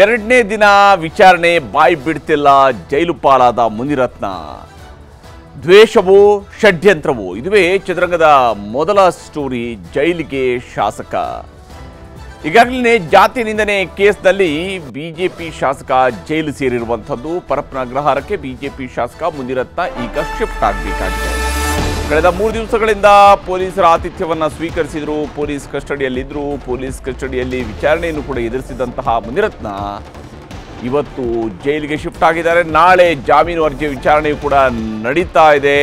ಎರಡನೇ ದಿನ ವಿಚಾರಣೆ ಬಾಯಿ ಬಿಡ್ತಿಲ್ಲ ಜೈಲು ಪಾಲಾದ ಮುನಿರತ್ನ. ದ್ವೇಷವೋ ಷಡ್ಯಂತ್ರವೋ ಇದುವೇ ಚಿತ್ರರಂಗದ ಮೊದಲ ಸ್ಟೋರಿ. ಜೈಲಿಗೆ ಶಾಸಕ. ಈಗಾಗಲೇ ಜಾತಿ ನಿಂದನೆ ಕೇಸ್ನಲ್ಲಿ ಬಿಜೆಪಿ ಶಾಸಕ ಜೈಲು ಸೇರಿರುವಂಥದ್ದು. ಪರಪ್ಪನ ಅಗ್ರಹಾರಕ್ಕೆ ಬಿಜೆಪಿ ಶಾಸಕ ಮುನಿರತ್ನ ಈಗ ಶಿಫ್ಟ್ ಆಗಬೇಕಾಗಿದೆ. ಕಳೆದ 3 ದಿವಸಗಳಿಂದ ಪೊಲೀಸರ ಆತಿಥ್ಯವನ್ನು ಸ್ವೀಕರಿಸಿದ್ರು. ಪೊಲೀಸ್ ಕಸ್ಟಡಿಯಲ್ಲಿದ್ದರು. ಪೊಲೀಸ್ ಕಸ್ಟಡಿಯಲ್ಲಿ ವಿಚಾರಣೆಯನ್ನು ಕೂಡ ಎದುರಿಸಿದಂತಹ ಮುನಿರತ್ನ ಇವತ್ತು ಜೈಲಿಗೆ ಶಿಫ್ಟ್ ಆಗಿದ್ದಾರೆ. ನಾಳೆ ಜಾಮೀನು ಅರ್ಜಿ ವಿಚಾರಣೆಯು ಕೂಡ ನಡೀತಾ ಇದೆ.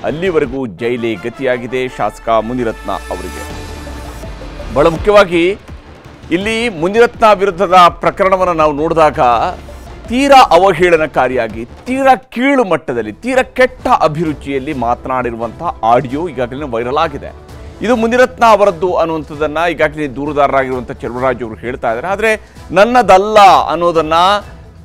ಅಲ್ಲಿವರೆಗೂ ಜೈಲೇ ಗತಿಯಾಗಿದೆ ಶಾಸಕ ಮುನಿರತ್ನ ಅವರಿಗೆ. ಬಹಳ ಮುಖ್ಯವಾಗಿ ಇಲ್ಲಿ ಮುನಿರತ್ನ ವಿರುದ್ಧದ ಪ್ರಕರಣವನ್ನು ನಾವು ನೋಡಿದಾಗ ತೀರಾ ಅವಹೇಳನಕಾರಿಯಾಗಿ, ತೀರಾ ಕೀಳು ಮಟ್ಟದಲ್ಲಿ, ತೀರಾ ಕೆಟ್ಟ ಅಭಿರುಚಿಯಲ್ಲಿ ಮಾತನಾಡಿರುವಂತಹ ಆಡಿಯೋ ಈಗಾಗಲೇ ವೈರಲ್ ಆಗಿದೆ. ಇದು ಮುನಿರತ್ನ ಅವರದ್ದು ಅನ್ನುವಂಥದ್ದನ್ನು ಈಗಾಗಲೇ ದೂರುದಾರರಾಗಿರುವಂಥ ಚೆಲುವರಾಜ್ ಅವರು ಹೇಳ್ತಾ ಇದ್ದಾರೆ. ಆದರೆ ನನ್ನದಲ್ಲ ಅನ್ನೋದನ್ನ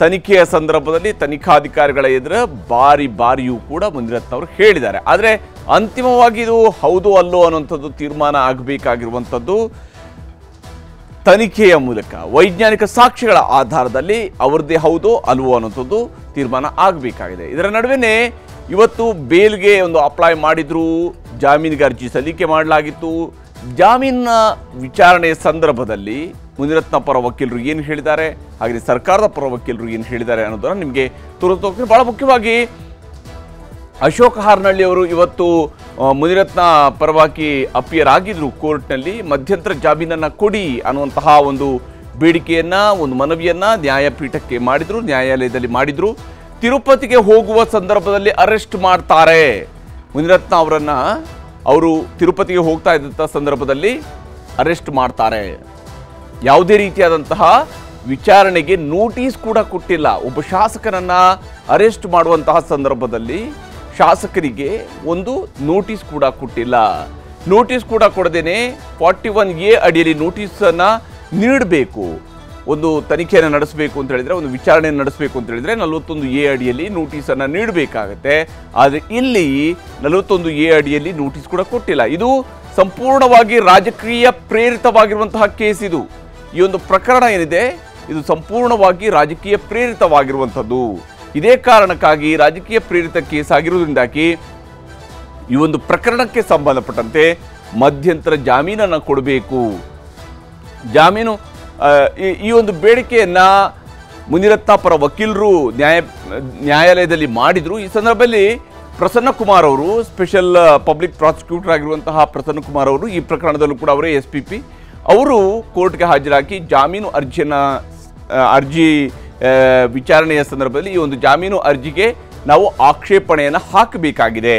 ತನಿಖೆಯ ಸಂದರ್ಭದಲ್ಲಿ ತನಿಖಾಧಿಕಾರಿಗಳ ಎದುರು ಬಾರಿಯೂ ಕೂಡ ಮುನಿರತ್ನ ಅವರು ಹೇಳಿದ್ದಾರೆ. ಆದರೆ ಅಂತಿಮವಾಗಿ ಇದು ಹೌದು ಅಲ್ಲೋ ಅನ್ನುವಂಥದ್ದು ತೀರ್ಮಾನ ಆಗಬೇಕಾಗಿರುವಂಥದ್ದು ತನಿಖೆಯ ಮೂಲಕ, ವೈಜ್ಞಾನಿಕ ಸಾಕ್ಷ್ಯಗಳ ಆಧಾರದಲ್ಲಿ ಅವರದ್ದೇ ಹೌದೋ ಅಲ್ವೋ ಅನ್ನೋಂಥದ್ದು ತೀರ್ಮಾನ ಆಗಬೇಕಾಗಿದೆ. ಇದರ ನಡುವೆನೇ ಇವತ್ತು ಬೇಲ್ಗೆ ಒಂದು ಅಪ್ಲೈ ಮಾಡಿದ್ರು, ಜಾಮೀನಿಗೆ ಅರ್ಜಿ ಸಲ್ಲಿಕೆ ಮಾಡಲಾಗಿತ್ತು. ಜಾಮೀನಿನ ವಿಚಾರಣೆಯ ಸಂದರ್ಭದಲ್ಲಿ ಮುನಿರತ್ನ ಪರ ವಕೀಲರು ಏನು ಹೇಳಿದ್ದಾರೆ, ಹಾಗೆ ಸರ್ಕಾರದ ಪರ ವಕೀಲರು ಏನು ಹೇಳಿದ್ದಾರೆ ಅನ್ನೋದನ್ನು ನಿಮಗೆ ತೋರಿಸ್ತಾ ಹೋಗ್ತೀನಿ. ಬಹಳ ಮುಖ್ಯವಾಗಿ ಅಶೋಕ್ ಹಾರ್ನಳ್ಳಿ ಅವರು ಇವತ್ತು ಮುನಿರತ್ನ ಪರವಾಗಿ ಅಪಿಯರ್ ಆಗಿದ್ರು ಕೋರ್ಟ್ನಲ್ಲಿ. ಮಧ್ಯಂತರ ಜಾಮೀನನ್ನು ಕೊಡಿ ಅನ್ನುವಂತಹ ಒಂದು ಬೇಡಿಕೆಯನ್ನು, ಒಂದು ಮನವಿಯನ್ನು ನ್ಯಾಯಪೀಠಕ್ಕೆ ಮಾಡಿದ್ರು, ನ್ಯಾಯಾಲಯದಲ್ಲಿ ಮಾಡಿದ್ರು. ತಿರುಪತಿಗೆ ಹೋಗುವ ಸಂದರ್ಭದಲ್ಲಿ ಅರೆಸ್ಟ್ ಮಾಡ್ತಾರೆ ಮುನಿರತ್ನ ಅವರನ್ನು. ಅವರು ತಿರುಪತಿಗೆ ಹೋಗ್ತಾ ಇದ್ದಂಥ ಸಂದರ್ಭದಲ್ಲಿ ಅರೆಸ್ಟ್ ಮಾಡ್ತಾರೆ. ಯಾವುದೇ ರೀತಿಯಾದಂತಹ ವಿಚಾರಣೆಗೆ ನೋಟಿಸ್ ಕೂಡ ಕೊಟ್ಟಿಲ್ಲ. ಒಬ್ಬ ಶಾಸಕನನ್ನು ಅರೆಸ್ಟ್ ಮಾಡುವಂತಹ ಸಂದರ್ಭದಲ್ಲಿ ಶಾಸಕರಿಗೆ ಒಂದು ನೋಟಿಸ್ ಕೂಡ ಕೊಟ್ಟಿಲ್ಲ. ನೋಟಿಸ್ ಕೂಡ ಕೊಡದೇನೆ 41A ಅಡಿಯಲ್ಲಿ ನೋಟಿಸನ್ನು ನೀಡಬೇಕು. ಒಂದು ತನಿಖೆಯನ್ನು ನಡೆಸಬೇಕು ಅಂತ ಹೇಳಿದರೆ, ಒಂದು ವಿಚಾರಣೆಯನ್ನು ನಡೆಸಬೇಕು ಅಂತ ಹೇಳಿದರೆ 41A ಅಡಿಯಲ್ಲಿ ನೋಟಿಸನ್ನು ನೀಡಬೇಕಾಗತ್ತೆ. ಆದರೆ ಇಲ್ಲಿ 41A ಅಡಿಯಲ್ಲಿ ನೋಟಿಸ್ ಕೂಡ ಕೊಟ್ಟಿಲ್ಲ. ಇದು ಸಂಪೂರ್ಣವಾಗಿ ರಾಜಕೀಯ ಪ್ರೇರಿತವಾಗಿರುವಂತಹ ಕೇಸ್. ಇದು ಈ ಒಂದು ಪ್ರಕರಣ ಏನಿದೆ ಇದು ಸಂಪೂರ್ಣವಾಗಿ ರಾಜಕೀಯ ಪ್ರೇರಿತವಾಗಿರುವಂಥದ್ದು. ಇದೇ ಕಾರಣಕ್ಕಾಗಿ ರಾಜಕೀಯ ಪ್ರೇರಿತ ಕೇಸ್ ಆಗಿರುವುದರಿಂದಾಗಿ ಈ ಒಂದು ಪ್ರಕರಣಕ್ಕೆ ಸಂಬಂಧಪಟ್ಟಂತೆ ಮಧ್ಯಂತರ ಜಾಮೀನನ್ನು ಕೊಡಬೇಕು. ಜಾಮೀನು ಈ ಒಂದು ಬೇಡಿಕೆಯನ್ನು ಮುನಿರತ್ನ ಪರ ವಕೀಲರು ನ್ಯಾಯಾಲಯದಲ್ಲಿ ಮಾಡಿದರು. ಈ ಸಂದರ್ಭದಲ್ಲಿ ಪ್ರಸನ್ನ ಕುಮಾರ್ ಅವರು, ಸ್ಪೆಷಲ್ ಪಬ್ಲಿಕ್ ಪ್ರಾಸಿಕ್ಯೂಟರ್ ಆಗಿರುವಂತಹ ಪ್ರಸನ್ನ ಕುಮಾರ್ ಅವರು, ಈ ಪ್ರಕರಣದಲ್ಲೂ ಕೂಡ ಅವರೇ SPP ಅವರು ಕೋರ್ಟ್ಗೆ ಹಾಜರಾಗಿ ಜಾಮೀನು ಅರ್ಜಿ ವಿಚಾರಣೆಯ ಸಂದರ್ಭದಲ್ಲಿ ಈ ಒಂದು ಜಾಮೀನು ಅರ್ಜಿಗೆ ನಾವು ಆಕ್ಷೇಪಣೆಯನ್ನು ಹಾಕಬೇಕಾಗಿದೆ.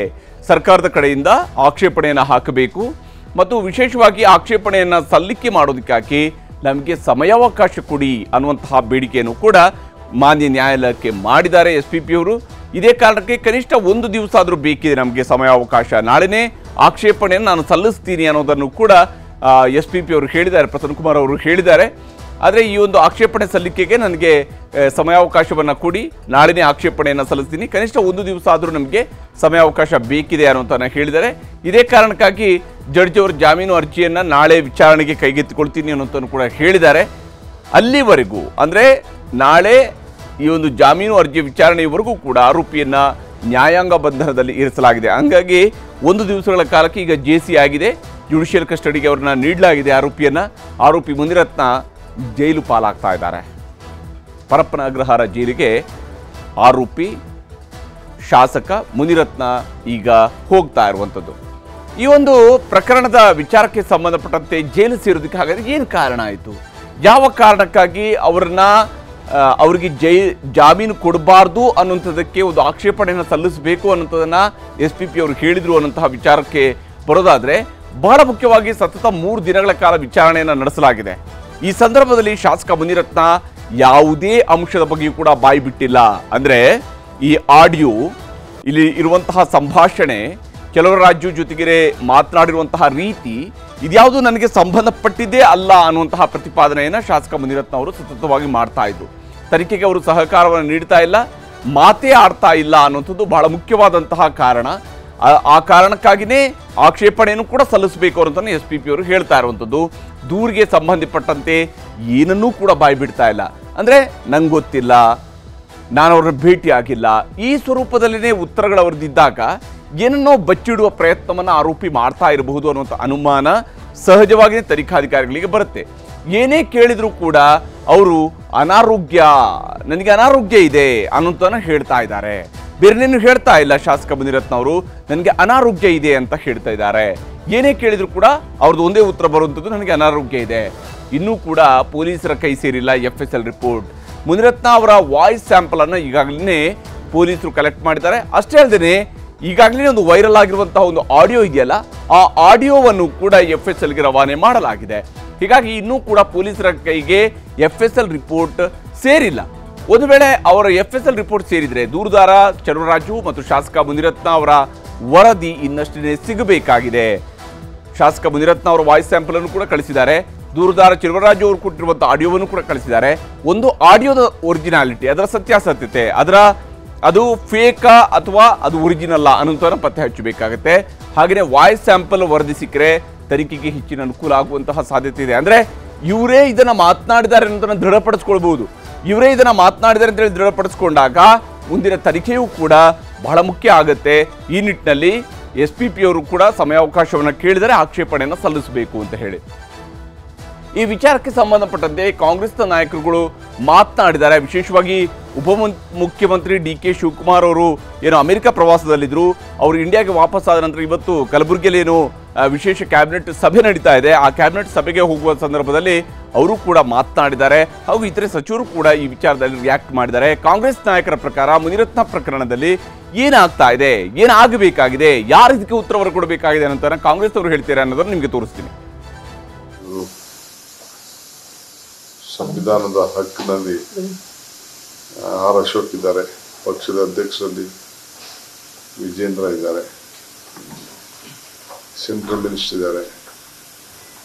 ಸರ್ಕಾರದ ಕಡೆಯಿಂದ ಆಕ್ಷೇಪಣೆಯನ್ನು ಹಾಕಬೇಕು ಮತ್ತು ವಿಶೇಷವಾಗಿ ಆಕ್ಷೇಪಣೆಯನ್ನು ಸಲ್ಲಿಕೆ ಮಾಡೋದಕ್ಕಾಗಿ ನಮಗೆ ಸಮಯಾವಕಾಶ ಕೊಡಿ ಅನ್ನುವಂತಹ ಬೇಡಿಕೆಯನ್ನು ಕೂಡ ಮಾನ್ಯ ನ್ಯಾಯಾಲಯಕ್ಕೆ ಮಾಡಿದ್ದಾರೆ SPP ಅವರು. ಇದೇ ಕಾರಣಕ್ಕೆ ಕನಿಷ್ಠ 1 ದಿವಸ ಆದರೂ ಬೇಕಿದೆ ನಮಗೆ ಸಮಯಾವಕಾಶ. ನಾಳೆನೇ ಆಕ್ಷೇಪಣೆಯನ್ನು ನಾನು ಸಲ್ಲಿಸ್ತೀನಿ ಅನ್ನೋದನ್ನು ಕೂಡ SPP ಅವರು ಹೇಳಿದ್ದಾರೆ, ಪ್ರಸನ್ನ ಕುಮಾರ್ ಅವರು ಹೇಳಿದ್ದಾರೆ. ಆದರೆ ಈ ಒಂದು ಆಕ್ಷೇಪಣೆ ಸಲ್ಲಿಕೆಗೆ ನನಗೆ ಸಮಯಾವಕಾಶವನ್ನು ಕೊಡಿ, ನಾಳೆನೇ ಆಕ್ಷೇಪಣೆಯನ್ನು ಸಲ್ಲಿಸ್ತೀನಿ, ಕನಿಷ್ಠ 1 ದಿವಸ ಆದರೂ ನಮಗೆ ಸಮಯಾವಕಾಶ ಬೇಕಿದೆ ಅನ್ನೋಂಥನ್ನು ಹೇಳಿದ್ದಾರೆ. ಇದೇ ಕಾರಣಕ್ಕಾಗಿ ಜಡ್ಜ್ ಅವರು ಜಾಮೀನು ಅರ್ಜಿಯನ್ನು ನಾಳೆ ವಿಚಾರಣೆಗೆ ಕೈಗೆತ್ತಿಕೊಳ್ತೀನಿ ಅನ್ನೋಂಥನ್ನು ಕೂಡ ಹೇಳಿದ್ದಾರೆ. ಅಲ್ಲಿವರೆಗೂ ಅಂದರೆ ನಾಳೆ ಈ ಒಂದು ಜಾಮೀನು ಅರ್ಜಿ ವಿಚಾರಣೆಯವರೆಗೂ ಕೂಡ ಆರೋಪಿಯನ್ನು ನ್ಯಾಯಾಂಗ ಬಂಧನದಲ್ಲಿ ಇರಿಸಲಾಗಿದೆ. ಹಂಗಾಗಿ 1 ದಿವಸಗಳ ಕಾಲಕ್ಕೆ ಈಗ JC ಆಗಿದೆ, ಜುಡಿಷಿಯಲ್ ಕಸ್ಟಡಿಗೆ ಅವ್ರನ್ನ ನೀಡಲಾಗಿದೆ ಆರೋಪಿಯನ್ನು. ಆರೋಪಿ ಮುನಿರತ್ನ ಜೈಲು ಪಾಲಾಗ್ತಾ ಇದ್ದಾರೆ. ಪರಪ್ಪನ ಅಗ್ರಹಾರ ಜೈಲಿಗೆ ಆರೋಪಿ ಶಾಸಕ ಮುನಿರತ್ನ ಈಗ ಹೋಗ್ತಾ ಇರುವಂಥದ್ದು. ಈ ಒಂದು ಪ್ರಕರಣದ ವಿಚಾರಕ್ಕೆ ಸಂಬಂಧಪಟ್ಟಂತೆ ಜೈಲು ಸೇರೋದಕ್ಕೆ ಹಾಗಾದರೆ ಏನು ಕಾರಣ ಆಯಿತು, ಯಾವ ಕಾರಣಕ್ಕಾಗಿ ಅವರಿಗೆ ಜಾಮೀನು ಕೊಡಬಾರ್ದು ಅನ್ನುವಂಥದ್ದಕ್ಕೆ ಒಂದು ಆಕ್ಷೇಪಣೆಯನ್ನು ಸಲ್ಲಿಸಬೇಕು ಅನ್ನೋಂಥದ್ದನ್ನು SPP ಅವರು ಹೇಳಿದರು ಅನ್ನೋಂತಹ ವಿಚಾರಕ್ಕೆ ಬರೋದಾದರೆ, ಬಹಳ ಮುಖ್ಯವಾಗಿ ಸತತ 3 ದಿನಗಳ ಕಾಲ ವಿಚಾರಣೆಯನ್ನು ನಡೆಸಲಾಗಿದೆ. ಈ ಸಂದರ್ಭದಲ್ಲಿ ಶಾಸಕ ಮುನಿರತ್ನ ಯಾವುದೇ ಅಂಶದ ಬಗ್ಗೆಯೂ ಕೂಡ ಬಾಯಿ ಬಿಟ್ಟಿಲ್ಲ. ಅಂದರೆ ಈ ಆಡಿಯೋ, ಇಲ್ಲಿ ಇರುವಂತಹ ಸಂಭಾಷಣೆ, ಚೆಲುವರಾಜು ಜೊತೆಗೆ ಮಾತನಾಡಿರುವಂತಹ ರೀತಿ, ಇದ್ಯಾವುದು ನನಗೆ ಸಂಬಂಧಪಟ್ಟಿದ್ದೇ ಅಲ್ಲ ಅನ್ನುವಂತಹ ಪ್ರತಿಪಾದನೆಯನ್ನು ಶಾಸಕ ಮುನಿರತ್ನ ಅವರು ಸತತವಾಗಿ ಮಾಡ್ತಾ ಇದ್ರು. ತನಿಖೆಗೆ ಅವರು ಸಹಕಾರವನ್ನು ನೀಡ್ತಾ ಇಲ್ಲ, ಮಾತೇ ಆಡ್ತಾ ಇಲ್ಲ ಅನ್ನುವಂಥದ್ದು ಬಹಳ ಮುಖ್ಯವಾದಂತಹ ಕಾರಣ. ಆ ಕಾರಣಕ್ಕಾಗಿಯೇ ಆಕ್ಷೇಪಣೆಯನ್ನು ಕೂಡ ಸಲ್ಲಿಸಬೇಕು ಅಂತ SPP ಅವರು ಹೇಳ್ತಾ ಇರುವಂಥದ್ದು. ದೂರಿಗೆ ಸಂಬಂಧಪಟ್ಟಂತೆ ಏನನ್ನೂ ಕೂಡ ಬಾಯಿ ಬಿಡ್ತಾ ಇಲ್ಲ. ಅಂದರೆ ನಂಗೆ ಗೊತ್ತಿಲ್ಲ, ನಾನು ಅವ್ರನ್ನ ಭೇಟಿ ಆಗಿಲ್ಲ, ಈ ಸ್ವರೂಪದಲ್ಲೇ ಉತ್ತರಗಳು ಅವ್ರದ್ದಿದ್ದಾಗ ಏನನ್ನೋ ಬಚ್ಚಿಡುವ ಪ್ರಯತ್ನವನ್ನು ಆರೋಪಿ ಮಾಡ್ತಾ ಇರಬಹುದು ಅನ್ನುವಂಥ ಅನುಮಾನ ಸಹಜವಾಗಿಯೇ ತನಿಖಾಧಿಕಾರಿಗಳಿಗೆ ಬರುತ್ತೆ. ಏನೇ ಕೇಳಿದರೂ ಕೂಡ ಅವರು ನನಗೆ ಅನಾರೋಗ್ಯ ಇದೆ ಅನ್ನೋಂಥನ ಹೇಳ್ತಾ ಇದ್ದಾರೆ. ಬೇರೆನೇನು ಹೇಳ್ತಾ ಇಲ್ಲ. ಶಾಸಕ ಮುನಿರತ್ನ ಅವರು ನನಗೆ ಅನಾರೋಗ್ಯ ಇದೆ ಅಂತ ಹೇಳ್ತಾ ಇದ್ದಾರೆ. ಏನೇ ಕೇಳಿದ್ರು ಕೂಡ ಅವ್ರದ್ದು ಒಂದೇ ಉತ್ತರ ಬರುವಂಥದ್ದು ನನಗೆ ಅನಾರೋಗ್ಯ ಇದೆ. ಇನ್ನೂ ಕೂಡ ಪೊಲೀಸರ ಕೈ ಸೇರಿಲ್ಲ FSL ರಿಪೋರ್ಟ್. ಮುನಿರತ್ನ ಅವರ ವಾಯ್ಸ್ ಸ್ಯಾಂಪಲ್ ಅನ್ನು ಈಗಾಗಲೇ ಪೊಲೀಸರು ಕಲೆಕ್ಟ್ ಮಾಡಿದ್ದಾರೆ. ಅಷ್ಟೇ ಅಲ್ಲದೆ ಈಗಾಗಲೇ ಒಂದು ವೈರಲ್ ಆಗಿರುವಂತಹ ಒಂದು ಆಡಿಯೋ ಇದೆಯಲ್ಲ, ಆ ಆಡಿಯೋವನ್ನು ಕೂಡ FSLಗೆ ರವಾನೆ ಮಾಡಲಾಗಿದೆ. ಹೀಗಾಗಿ ಇನ್ನೂ ಕೂಡ ಪೊಲೀಸರ ಕೈಗೆ FSL ರಿಪೋರ್ಟ್ ಸೇರಿಲ್ಲ. ಒಂದು ವೇಳೆ ಅವರ FSL ರಿಪೋರ್ಟ್ ಸೇರಿದರೆ ದೂರುದಾರ ಚಲುವರಾಜು ಮತ್ತು ಶಾಸಕ ಮುನಿರತ್ನ ಅವರ ವರದಿ ಇನ್ನಷ್ಟೇ ಸಿಗಬೇಕಾಗಿದೆ. ಶಾಸಕ ಮುನಿರತ್ನ ಅವರ ವಾಯ್ಸ್ ಸ್ಯಾಂಪಲ್ ಅನ್ನು ಕೂಡ ಕಳಿಸಿದ್ದಾರೆ. ದೂರುದಾರ ಚಲುವರಾಜು ಅವರು ಕೊಟ್ಟಿರುವಂಥ ಆಡಿಯೋವನ್ನು ಕೂಡ ಕಳಿಸಿದ್ದಾರೆ. ಒಂದು ಆಡಿಯೋದ ಒರಿಜಿನಾಲಿಟಿ, ಅದರ ಸತ್ಯಾಸತ್ಯತೆ, ಅದು ಫೇಕಾ ಅಥವಾ ಅದು ಒರಿಜಿನಲ್ಲ ಅನ್ನೋದನ್ನು ಪತ್ತೆ ಹಚ್ಚಬೇಕಾಗುತ್ತೆ. ಹಾಗೆಯೇ ವಾಯ್ಸ್ ಸ್ಯಾಂಪಲ್ ವರದಿ ಸಿಕ್ಕರೆ ತನಿಖೆಗೆ ಹೆಚ್ಚಿನ ಅನುಕೂಲ ಆಗುವಂತಹ ಸಾಧ್ಯತೆ ಇದೆ. ಅಂದರೆ ಇವರೇ ಇದನ್ನು ಮಾತನಾಡಿದ್ದಾರೆ ಅನ್ನೋದನ್ನು ದೃಢಪಡಿಸ್ಕೊಳ್ಬಹುದು. ಇವರೇ ಇದನ್ನು ಮಾತನಾಡಿದ್ದಾರೆ ಅಂತೇಳಿ ದೃಢಪಡಿಸ್ಕೊಂಡಾಗ ಮುಂದಿನ ತನಿಖೆಯೂ ಕೂಡ ಬಹಳ ಮುಖ್ಯ ಆಗುತ್ತೆ. ಈ ನಿಟ್ಟಿನಲ್ಲಿ SPP ಅವರು ಕೂಡ ಸಮಯಾವಕಾಶವನ್ನು ಕೇಳಿದರೆ ಆಕ್ಷೇಪಣೆಯನ್ನು ಸಲ್ಲಿಸಬೇಕು ಅಂತ ಹೇಳಿ ಈ ವಿಚಾರಕ್ಕೆ ಸಂಬಂಧಪಟ್ಟಂತೆ ಕಾಂಗ್ರೆಸ್ನ ನಾಯಕರುಗಳು ಮಾತನಾಡಿದ್ದಾರೆ. ವಿಶೇಷವಾಗಿ ಮುಖ್ಯಮಂತ್ರಿ DK ಶಿವಕುಮಾರ್ ಅವರು ಏನು ಅಮೆರಿಕ ಪ್ರವಾಸದಲ್ಲಿದ್ದರು, ಅವರು ಇಂಡಿಯಾಗೆ ವಾಪಸ್ ಆದ ನಂತರ ಇವತ್ತು ಕಲಬುರಗಿಯಲ್ಲಿ ಏನು ವಿಶೇಷ ಕ್ಯಾಬಿನೆಟ್ ಸಭೆ ನಡೀತಾ ಇದೆ, ಆ ಕ್ಯಾಬಿನೆಟ್ ಸಭೆಗೆ ಹೋಗುವ ಸಂದರ್ಭದಲ್ಲಿ ಅವರು ಕೂಡ ಮಾತನಾಡಿದ್ದಾರೆ. ಹಾಗೂ ಇತರೆ ಸಚಿವರು ಕೂಡ ಈ ವಿಚಾರದಲ್ಲಿ ರಿಯಾಕ್ಟ್ ಮಾಡಿದ್ದಾರೆ. ಕಾಂಗ್ರೆಸ್ ನಾಯಕರ ಪ್ರಕಾರ ಮುನಿರತ್ನ ಪ್ರಕರಣದಲ್ಲಿ ಏನಾಗ್ತಾ ಇದೆ, ಏನಾಗಬೇಕಾಗಿದೆ, ಯಾರು ಇದಕ್ಕೆ ಉತ್ತರವನ್ನು ಕೊಡಬೇಕಾಗಿದೆ ಅಂತ ಕಾಂಗ್ರೆಸ್ ಅವರು ಹೇಳ್ತಾರೆ ಅನ್ನೋದನ್ನು ನಿಮಗೆ ತೋರಿಸ್ತೀನಿ. ಸಂವಿಧಾನದ ಹಕ್ಕಿನಲ್ಲಿ R ಅಶೋಕ್ ಇದ್ದಾರೆ, ಪಕ್ಷದ ಅಧ್ಯಕ್ಷರಲ್ಲಿ ವಿಜೇಂದ್ರ ಇದ್ದಾರೆ, ಸೆಂಟ್ರಲ್ ಮಿನಿಸ್ಟರ್ ಇದ್ದಾರೆ,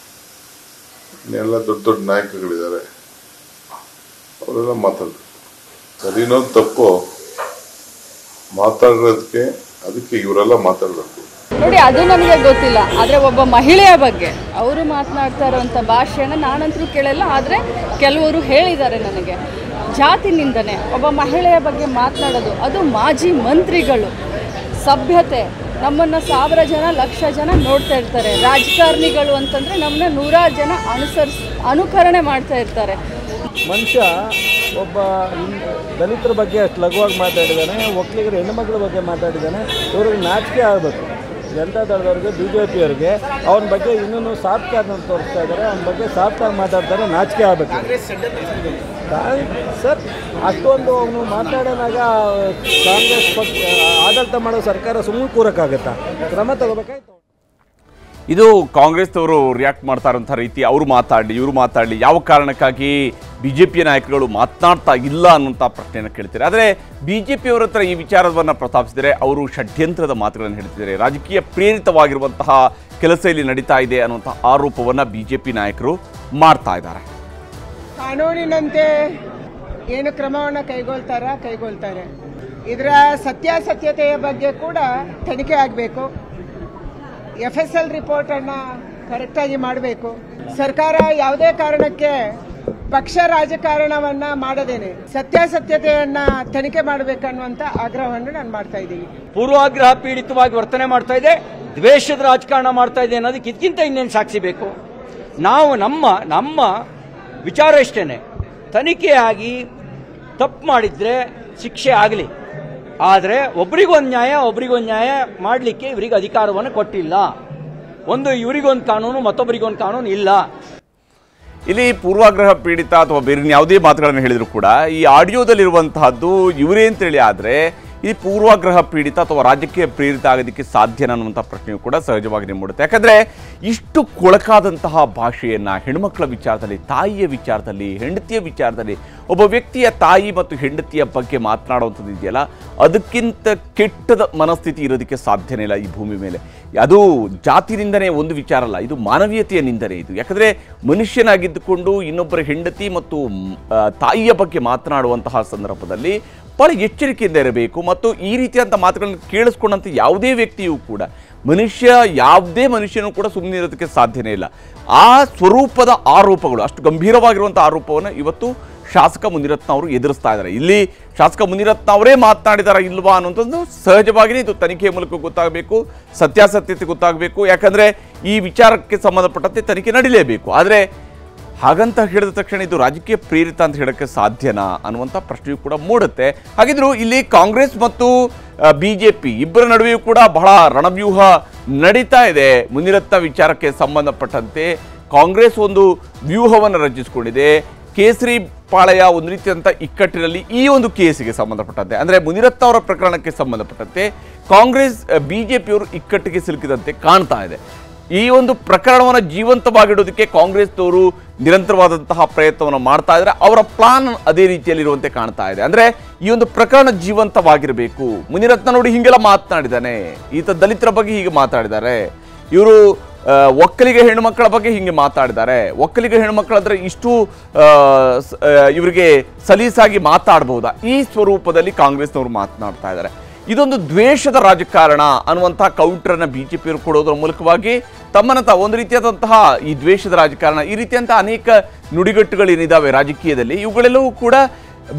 ಇನ್ನೆಲ್ಲ ದೊಡ್ಡ ದೊಡ್ಡ ನಾಯಕರುಗಳಿದ್ದಾರೆ. ಅವರೆಲ್ಲ ಮಾತಾಡ್ತಾರೆ. ಸರಿನೋ ತಪ್ಪೋ ಮಾತಾಡೋದಕ್ಕೆ ಅದಕ್ಕೆ ಇವರೆಲ್ಲ ಮಾತಾಡಬೇಕು. ನೋಡಿ, ಅದು ನನಗೆ ಗೊತ್ತಿಲ್ಲ. ಆದರೆ ಒಬ್ಬ ಮಹಿಳೆಯ ಬಗ್ಗೆ ಅವರು ಮಾತನಾಡ್ತಾ ಇರುವಂಥ ಭಾಷೆಯನ್ನು ನಾನಂತರೂ ಕೇಳಲ್ಲ. ಆದರೆ ಕೆಲವರು ಹೇಳಿದ್ದಾರೆ ನನಗೆ, ಜಾತಿ ನಿಂದನೆ, ಒಬ್ಬ ಮಹಿಳೆಯ ಬಗ್ಗೆ ಮಾತನಾಡೋದು, ಅದು ಮಾಜಿ ಮಂತ್ರಿಗಳು. ಸಭ್ಯತೆ, ನಮ್ಮನ್ನು 1000 ಜನ, 1,00,000 ಜನ ನೋಡ್ತಾ ಇರ್ತಾರೆ. ರಾಜಕಾರಣಿಗಳು ಅಂತಂದರೆ ನಮ್ಮನ್ನ 100 ಜನ ಅನುಕರಣೆ ಮಾಡ್ತಾ ಇರ್ತಾರೆ. ಮನುಷ್ಯ ಒಬ್ಬ ದಲಿತರ ಬಗ್ಗೆ ಅಷ್ಟು ಲಘುವಾಗಿ ಮಾತಾಡಿದ್ದಾನೆ, ಒಕ್ಕಲಿಗರ ಹೆಣ್ಣುಮಕ್ಕಳ ಬಗ್ಗೆ ಮಾತಾಡಿದ್ದಾನೆ. ಇವ್ರಿಗೆ ನಾಚಿಕೆ ಆಗಬೇಕು. ಜನತಾ ದಳದವ್ರಿಗೆ, BJP ಅವರಿಗೆ ಅವನ ಬಗ್ಗೆ ಇನ್ನೂ ಸಾರ್ಥಕ ಅದನ್ನು ತೋರಿಸ್ತಾ ಇದ್ದಾರೆ. ಅವನ ಬಗ್ಗೆ ಸಾರ್ಥಕ ಮಾತಾಡ್ತಾರೆ, ನಾಚಿಕೆ ಆಗಬೇಕು. ಸರ್, ಅಷ್ಟೊಂದು ಅವನು ಮಾತಾಡೋನಾಗ ಕಾಂಗ್ರೆಸ್ ಪಕ್ಷ ಆಡಳಿತ ಮಾಡೋ ಸರ್ಕಾರ ಸುಮ್ಮನೆ ಕೂರಕ್ಕಾಗತ್ತಾ? ಕ್ರಮ ತಗೋಬೇಕಾಯ್ತು. ಇದು ಕಾಂಗ್ರೆಸ್ನವರು ರಿಯಾಕ್ಟ್ ಮಾಡ್ತಾ ಇರೋಂಥ ರೀತಿ. ಅವರು ಮಾತಾಡಲಿ, ಇವರು ಮಾತಾಡಲಿ, ಯಾವ ಕಾರಣಕ್ಕಾಗಿ BJP ನಾಯಕರುಗಳು ಮಾತನಾಡ್ತಾ ಇಲ್ಲ ಅನ್ನೋಂಥ ಪ್ರಶ್ನೆಯನ್ನು ಕೇಳ್ತಾರೆ. ಆದರೆ BJP ಅವರ ಹತ್ರ ಈ ವಿಚಾರವನ್ನು ಪ್ರಸ್ತಾಪಿಸಿದರೆ ಅವರು ಷಡ್ಯಂತ್ರದ ಮಾತುಗಳನ್ನು ಹೇಳ್ತಿದ್ದಾರೆ. ರಾಜಕೀಯ ಪ್ರೇರಿತವಾಗಿರುವಂತಹ ಕೆಲಸ ಇಲ್ಲಿ ನಡೀತಾ ಇದೆ ಅನ್ನುವಂಥ ಆರೋಪವನ್ನು BJP ನಾಯಕರು ಮಾಡ್ತಾ ಇದ್ದಾರೆ. ಕಾನೂನಿನಂತೆ ಏನು ಕ್ರಮವನ್ನು ಕೈಗೊಳ್ತಾರೆ. ಇದರ ಸತ್ಯಾಸತ್ಯತೆಯ ಬಗ್ಗೆ ಕೂಡ ತನಿಖೆ ಆಗಬೇಕು. FSL ರಿಪೋರ್ಟನ್ನು ಕರೆಕ್ಟಾಗಿ ಮಾಡಬೇಕು. ಸರ್ಕಾರ ಯಾವುದೇ ಕಾರಣಕ್ಕೆ ಪಕ್ಷ ರಾಜಕಾರಣವನ್ನ ಮಾಡದೇನೆ ಸತ್ಯಾಸತ್ಯತೆಯನ್ನ ತನಿಖೆ ಮಾಡಬೇಕನ್ನುವಂತ ಆಗ್ರಹವನ್ನು ನಾನು ಮಾಡ್ತಾ ಇದ್ದೀನಿ. ಪೂರ್ವಾಗ್ರಹ ಪೀಡಿತವಾಗಿ ವರ್ತನೆ ಮಾಡ್ತಾ ಇದೆ, ದ್ವೇಷದ ರಾಜಕಾರಣ ಮಾಡ್ತಾ ಇದೆ ಅನ್ನೋದಕ್ಕೆ ಇದಕ್ಕಿಂತ ಇನ್ನೇನು ಸಾಕ್ಷಿ ಬೇಕು? ನಾವು ನಮ್ಮ ವಿಚಾರ ಇಷ್ಟೇನೆ, ತನಿಖೆಯಾಗಿ ತಪ್ಪು ಮಾಡಿದ್ರೆ ಶಿಕ್ಷೆ ಆಗಲಿ. ಆದರೆ ಒಬ್ರಿಗೊಂದು ನ್ಯಾಯ ಮಾಡಲಿಕ್ಕೆ ಇವರಿಗೆ ಅಧಿಕಾರವನ್ನು ಕೊಟ್ಟಿಲ್ಲ. ಇವರಿಗೊಂದು ಕಾನೂನು, ಮತ್ತೊಬ್ಬರಿಗೊಂದು ಕಾನೂನು ಇಲ್ಲ. ಇಲ್ಲಿ ಪೂರ್ವಾಗ್ರಹ ಪೀಡಿತ ಅಥವಾ ಬೇರೆ ಯಾವುದೇ ಮಾತುಗಳನ್ನು ಹೇಳಿದ್ರು ಕೂಡ ಈ ಆಡಿಯೋದಲ್ಲಿರುವಂತಹದ್ದು ಇವರೇ ಅಂತೇಳಿ ಆದರೆ ಈ ಪೂರ್ವಾಗ್ರಹ ಪೀಡಿತ ಅಥವಾ ರಾಜಕೀಯ ಪ್ರೇರಿತ ಆಗೋದಕ್ಕೆ ಸಾಧ್ಯನಾ ಅನ್ನುವಂಥ ಪ್ರಶ್ನೆಯು ಕೂಡ ಸಹಜವಾಗಿ ಮೂಡುತ್ತೆ. ಯಾಕಂದರೆ ಇಷ್ಟು ಕೊಳಕಾದಂತಹ ಭಾಷೆಯನ್ನು ಹೆಣ್ಮಕ್ಳ ವಿಚಾರದಲ್ಲಿ, ತಾಯಿಯ ವಿಚಾರದಲ್ಲಿ, ಹೆಂಡತಿಯ ವಿಚಾರದಲ್ಲಿ, ಒಬ್ಬ ವ್ಯಕ್ತಿಯ ತಾಯಿ ಮತ್ತು ಹೆಂಡತಿಯ ಬಗ್ಗೆ ಮಾತನಾಡುವಂಥದ್ದು ಇದೆಯಲ್ಲ, ಅದಕ್ಕಿಂತ ಕೆಟ್ಟದ ಮನಸ್ಥಿತಿ ಇರೋದಕ್ಕೆ ಸಾಧ್ಯನೇ ಇಲ್ಲ ಈ ಭೂಮಿ ಮೇಲೆ. ಅದು ಜಾತಿ ನಿಂದನೆ ಒಂದು ವಿಚಾರ ಅಲ್ಲ, ಇದು ಮಾನವೀಯತೆಯ ನಿಂದನೆ ಇದು. ಯಾಕಂದರೆ ಮನುಷ್ಯನಾಗಿದ್ದುಕೊಂಡು ಇನ್ನೊಬ್ಬರ ಹೆಂಡತಿ ಮತ್ತು ತಾಯಿಯ ಬಗ್ಗೆ ಮಾತನಾಡುವಂತಹ ಸಂದರ್ಭದಲ್ಲಿ ಭಾಳ ಎಚ್ಚರಿಕೆಯಿಂದ ಇರಬೇಕು. ಮತ್ತು ಈ ರೀತಿಯಂಥ ಮಾತುಗಳನ್ನು ಕೇಳಿಸ್ಕೊಂಡಂಥ ಯಾವುದೇ ವ್ಯಕ್ತಿಯೂ ಕೂಡ ಯಾವುದೇ ಮನುಷ್ಯನೂ ಕೂಡ ಸುಮ್ಮನೆ ಇರೋದಕ್ಕೆ ಸಾಧ್ಯನೇ ಇಲ್ಲ. ಆ ಸ್ವರೂಪದ ಆರೋಪಗಳು, ಅಷ್ಟು ಗಂಭೀರವಾಗಿರುವಂಥ ಆರೋಪವನ್ನು ಇವತ್ತು ಶಾಸಕ ಮುನಿರತ್ನ ಅವರು ಎದುರಿಸ್ತಾ ಇದ್ದಾರೆ. ಇಲ್ಲಿ ಶಾಸಕ ಮುನಿರತ್ನ ಅವರೇ ಮಾತನಾಡಿದಾರ ಇಲ್ವಾ ಅನ್ನೋಂಥದ್ದು ಸಹಜವಾಗಿಯೇ ಇದು ತನಿಖೆಯ ಮೂಲಕ ಗೊತ್ತಾಗಬೇಕು, ಸತ್ಯಾಸತ್ಯತೆ ಗೊತ್ತಾಗಬೇಕು. ಯಾಕಂದರೆ ಈ ವಿಚಾರಕ್ಕೆ ಸಂಬಂಧಪಟ್ಟಂತೆ ತನಿಖೆ ನಡೀಲೇಬೇಕು. ಆದರೆ ಹಾಗಂತ ಹೇಳಿದ ತಕ್ಷಣ ಇದು ರಾಜಕೀಯ ಪ್ರೇರಿತ ಅಂತ ಹೇಳೋಕ್ಕೆ ಸಾಧ್ಯನಾ ಅನ್ನುವಂಥ ಪ್ರಶ್ನೆಯೂ ಕೂಡ ಮೂಡುತ್ತೆ. ಹಾಗಿದ್ರು ಇಲ್ಲಿ ಕಾಂಗ್ರೆಸ್ ಮತ್ತು BJP ಇಬ್ಬರ ನಡುವೆಯೂ ಕೂಡ ಬಹಳ ರಣವ್ಯೂಹ ನಡೀತಾ ಇದೆ. ಮುನಿರತ್ನ ವಿಚಾರಕ್ಕೆ ಸಂಬಂಧಪಟ್ಟಂತೆ ಕಾಂಗ್ರೆಸ್ ಒಂದು ವ್ಯೂಹವನ್ನು ರಚಿಸಿಕೊಂಡಿದೆ. ಕೇಸರಿ ಪಾಳೆಯ ಒಂದು ರೀತಿಯಂಥ ಇಕ್ಕಟ್ಟಿನಲ್ಲಿ ಈ ಒಂದು ಕೇಸಿಗೆ ಸಂಬಂಧಪಟ್ಟಂತೆ, ಅಂದರೆ ಮುನಿರತ್ನ ಅವರ ಪ್ರಕರಣಕ್ಕೆ ಸಂಬಂಧಪಟ್ಟಂತೆ ಕಾಂಗ್ರೆಸ್ BJPಯವರು ಇಕ್ಕಟ್ಟಿಗೆ ಸಿಲುಕಿದಂತೆ ಕಾಣ್ತಾ ಇದೆ. ಈ ಒಂದು ಪ್ರಕರಣವನ್ನು ಜೀವಂತವಾಗಿಡೋದಕ್ಕೆ ಕಾಂಗ್ರೆಸ್ನವರು ನಿರಂತರವಾದಂತಹ ಪ್ರಯತ್ನವನ್ನು ಮಾಡ್ತಾ ಇದ್ದಾರೆ. ಅವರ ಪ್ಲಾನ್ ಅದೇ ರೀತಿಯಲ್ಲಿರುವಂತೆ ಕಾಣ್ತಾ ಇದೆ. ಅಂದರೆ ಈ ಒಂದು ಪ್ರಕರಣ ಜೀವಂತವಾಗಿರಬೇಕು. ಮುನಿರತ್ನ ನೋಡಿ ಹೀಗೆಲ್ಲ ಮಾತನಾಡಿದ್ದಾನೆ, ಈತ ದಲಿತರ ಬಗ್ಗೆ ಹೀಗೆ ಮಾತಾಡಿದ್ದಾರೆ, ಇವರು ಒಕ್ಕಲಿಗ ಹೆಣ್ಣುಮಕ್ಕಳ ಬಗ್ಗೆ ಹೀಗೆ ಮಾತಾಡಿದ್ದಾರೆ, ಒಕ್ಕಲಿಗ ಹೆಣ್ಣುಮಕ್ಕಳಂದ್ರೆ ಇಷ್ಟು ಇವರಿಗೆ ಸಲೀಸಾಗಿ ಮಾತಾಡಬಹುದಾ, ಈ ಸ್ವರೂಪದಲ್ಲಿ ಕಾಂಗ್ರೆಸ್ನವರು ಮಾತನಾಡ್ತಾ ಇದ್ದಾರೆ. ಇದೊಂದು ದ್ವೇಷದ ರಾಜಕಾರಣ ಅನ್ನುವಂಥ ಕೌಂಟರನ್ನು BJPಯವರು ಕೊಡೋದ್ರ ಮೂಲಕವಾಗಿ ತಮ್ಮನ್ನ ಒಂದು ರೀತಿಯಾದಂತಹ ಈ ದ್ವೇಷದ ರಾಜಕಾರಣ, ಈ ರೀತಿಯಂತಹ ಅನೇಕ ನುಡಿಗಟ್ಟುಗಳೇನಿದ್ದಾವೆ ರಾಜಕೀಯದಲ್ಲಿ, ಇವುಗಳೆಲ್ಲವೂ ಕೂಡ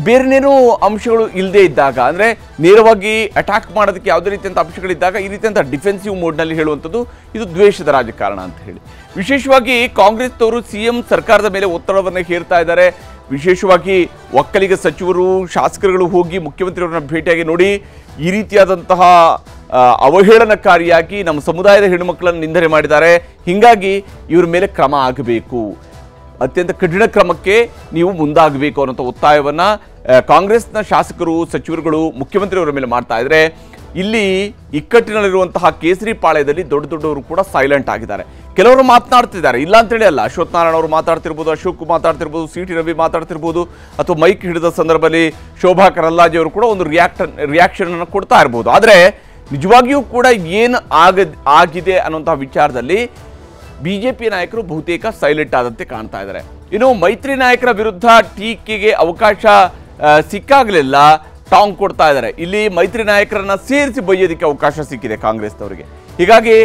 ಬೇರೆನೇನೋ ಅಂಶಗಳು ಇಲ್ಲದೆ ಇದ್ದಾಗ, ಅಂದರೆ ನೇರವಾಗಿ ಅಟ್ಯಾಕ್ ಮಾಡೋದಕ್ಕೆ ಯಾವುದೇ ರೀತಿಯಂಥ ಅಂಶಗಳಿದ್ದಾಗ ಈ ರೀತಿಯಂಥ ಡಿಫೆನ್ಸಿವ್ ಮೋಡ್ನಲ್ಲಿ ಹೇಳುವಂಥದ್ದು ಇದು ದ್ವೇಷದ ರಾಜಕಾರಣ ಅಂತ ಹೇಳಿ. ವಿಶೇಷವಾಗಿ ಕಾಂಗ್ರೆಸ್ನವರು CM ಸರ್ಕಾರದ ಮೇಲೆ ಒತ್ತಡವನ್ನು ಹೇರ್ತಾ ಇದ್ದಾರೆ. ವಿಶೇಷವಾಗಿ ಒಕ್ಕಲಿಗ ಸಚಿವರು, ಶಾಸಕರುಗಳು ಹೋಗಿ ಮುಖ್ಯಮಂತ್ರಿಯವರನ್ನ ಭೇಟಿಯಾಗಿ ನೋಡಿ ಈ ರೀತಿಯಾದಂತಹ ಅವಹೇಳನಕಾರಿಯಾಗಿ ನಮ್ಮ ಸಮುದಾಯದ ಹೆಣ್ಣುಮಕ್ಕಳನ್ನು ನಿಂದನೆ ಮಾಡಿದ್ದಾರೆ, ಹೀಗಾಗಿ ಇವ್ರ ಮೇಲೆ ಕ್ರಮ ಆಗಬೇಕು, ಅತ್ಯಂತ ಕಠಿಣ ಕ್ರಮಕ್ಕೆ ನೀವು ಮುಂದಾಗಬೇಕು ಅನ್ನೋಂಥ ಒತ್ತಾಯವನ್ನು ಕಾಂಗ್ರೆಸ್ನ ಶಾಸಕರು, ಸಚಿವರುಗಳು ಮುಖ್ಯಮಂತ್ರಿಯವರ ಮೇಲೆ ಮಾಡ್ತಾ ಇದ್ದಾರೆ. ಇಲ್ಲಿ ಇಕ್ಕಟ್ಟಿನಲ್ಲಿರುವಂತಹ ಕೇಸರಿ ಪಾಳ್ಯದಲ್ಲಿ ದೊಡ್ಡ ದೊಡ್ಡವರು ಕೂಡ ಸೈಲೆಂಟ್ ಆಗಿದ್ದಾರೆ. ಕೆಲವರು ಮಾತನಾಡ್ತಿದ್ದಾರೆ, ಇಲ್ಲ ಅಂತೇಳಿ ಅಲ್ಲ. ಅಶ್ವಥ್ ನಾರಾಯಣ ಅವರು ಮಾತಾಡ್ತಿರ್ಬೋದು, ಅಶೋಕ್ ಮಾತಾಡ್ತಿರ್ಬೋದು, CT ರವಿ ಮಾತಾಡ್ತಿರ್ಬೋದು, ಅಥವಾ ಮೈಕ್ ಹಿಡಿದ ಸಂದರ್ಭದಲ್ಲಿ ಶೋಭಾ ಕರಂದ್ಲಾಜೆ ಅವರು ಕೂಡ ಒಂದು ರಿಯಾಕ್ಷನ್ ಅನ್ನು ಕೊಡ್ತಾ ಇರ್ಬೋದು. ಆದರೆ ನಿಜವಾಗಿಯೂ ಕೂಡ ಏನು ಆಗಿದೆ ಅನ್ನುವಂತಹ ವಿಚಾರದಲ್ಲಿ BJP ನಾಯಕರು ಬಹುತೇಕ ಸೈಲೆಂಟ್ ಆದಂತೆ ಕಾಣ್ತಾ ಇದ್ದಾರೆ. ಇನ್ನು ಮೈತ್ರಿ ನಾಯಕರ ವಿರುದ್ಧ ಟೀಕೆಗೆ ಅವಕಾಶ ಸಿಕ್ಕಾಗಲಿಲ್ಲ, ಟಾಂಗ್ ಕೊಡ್ತಾ ಇದ್ದಾರೆ. ಇಲ್ಲಿ ಮೈತ್ರಿ ನಾಯಕರನ್ನ ಸೇರಿಸಿ ಬೈಯೋದಕ್ಕೆ ಅವಕಾಶ ಸಿಕ್ಕಿದೆ ಕಾಂಗ್ರೆಸ್ನವರಿಗೆ. ಹೀಗಾಗಿ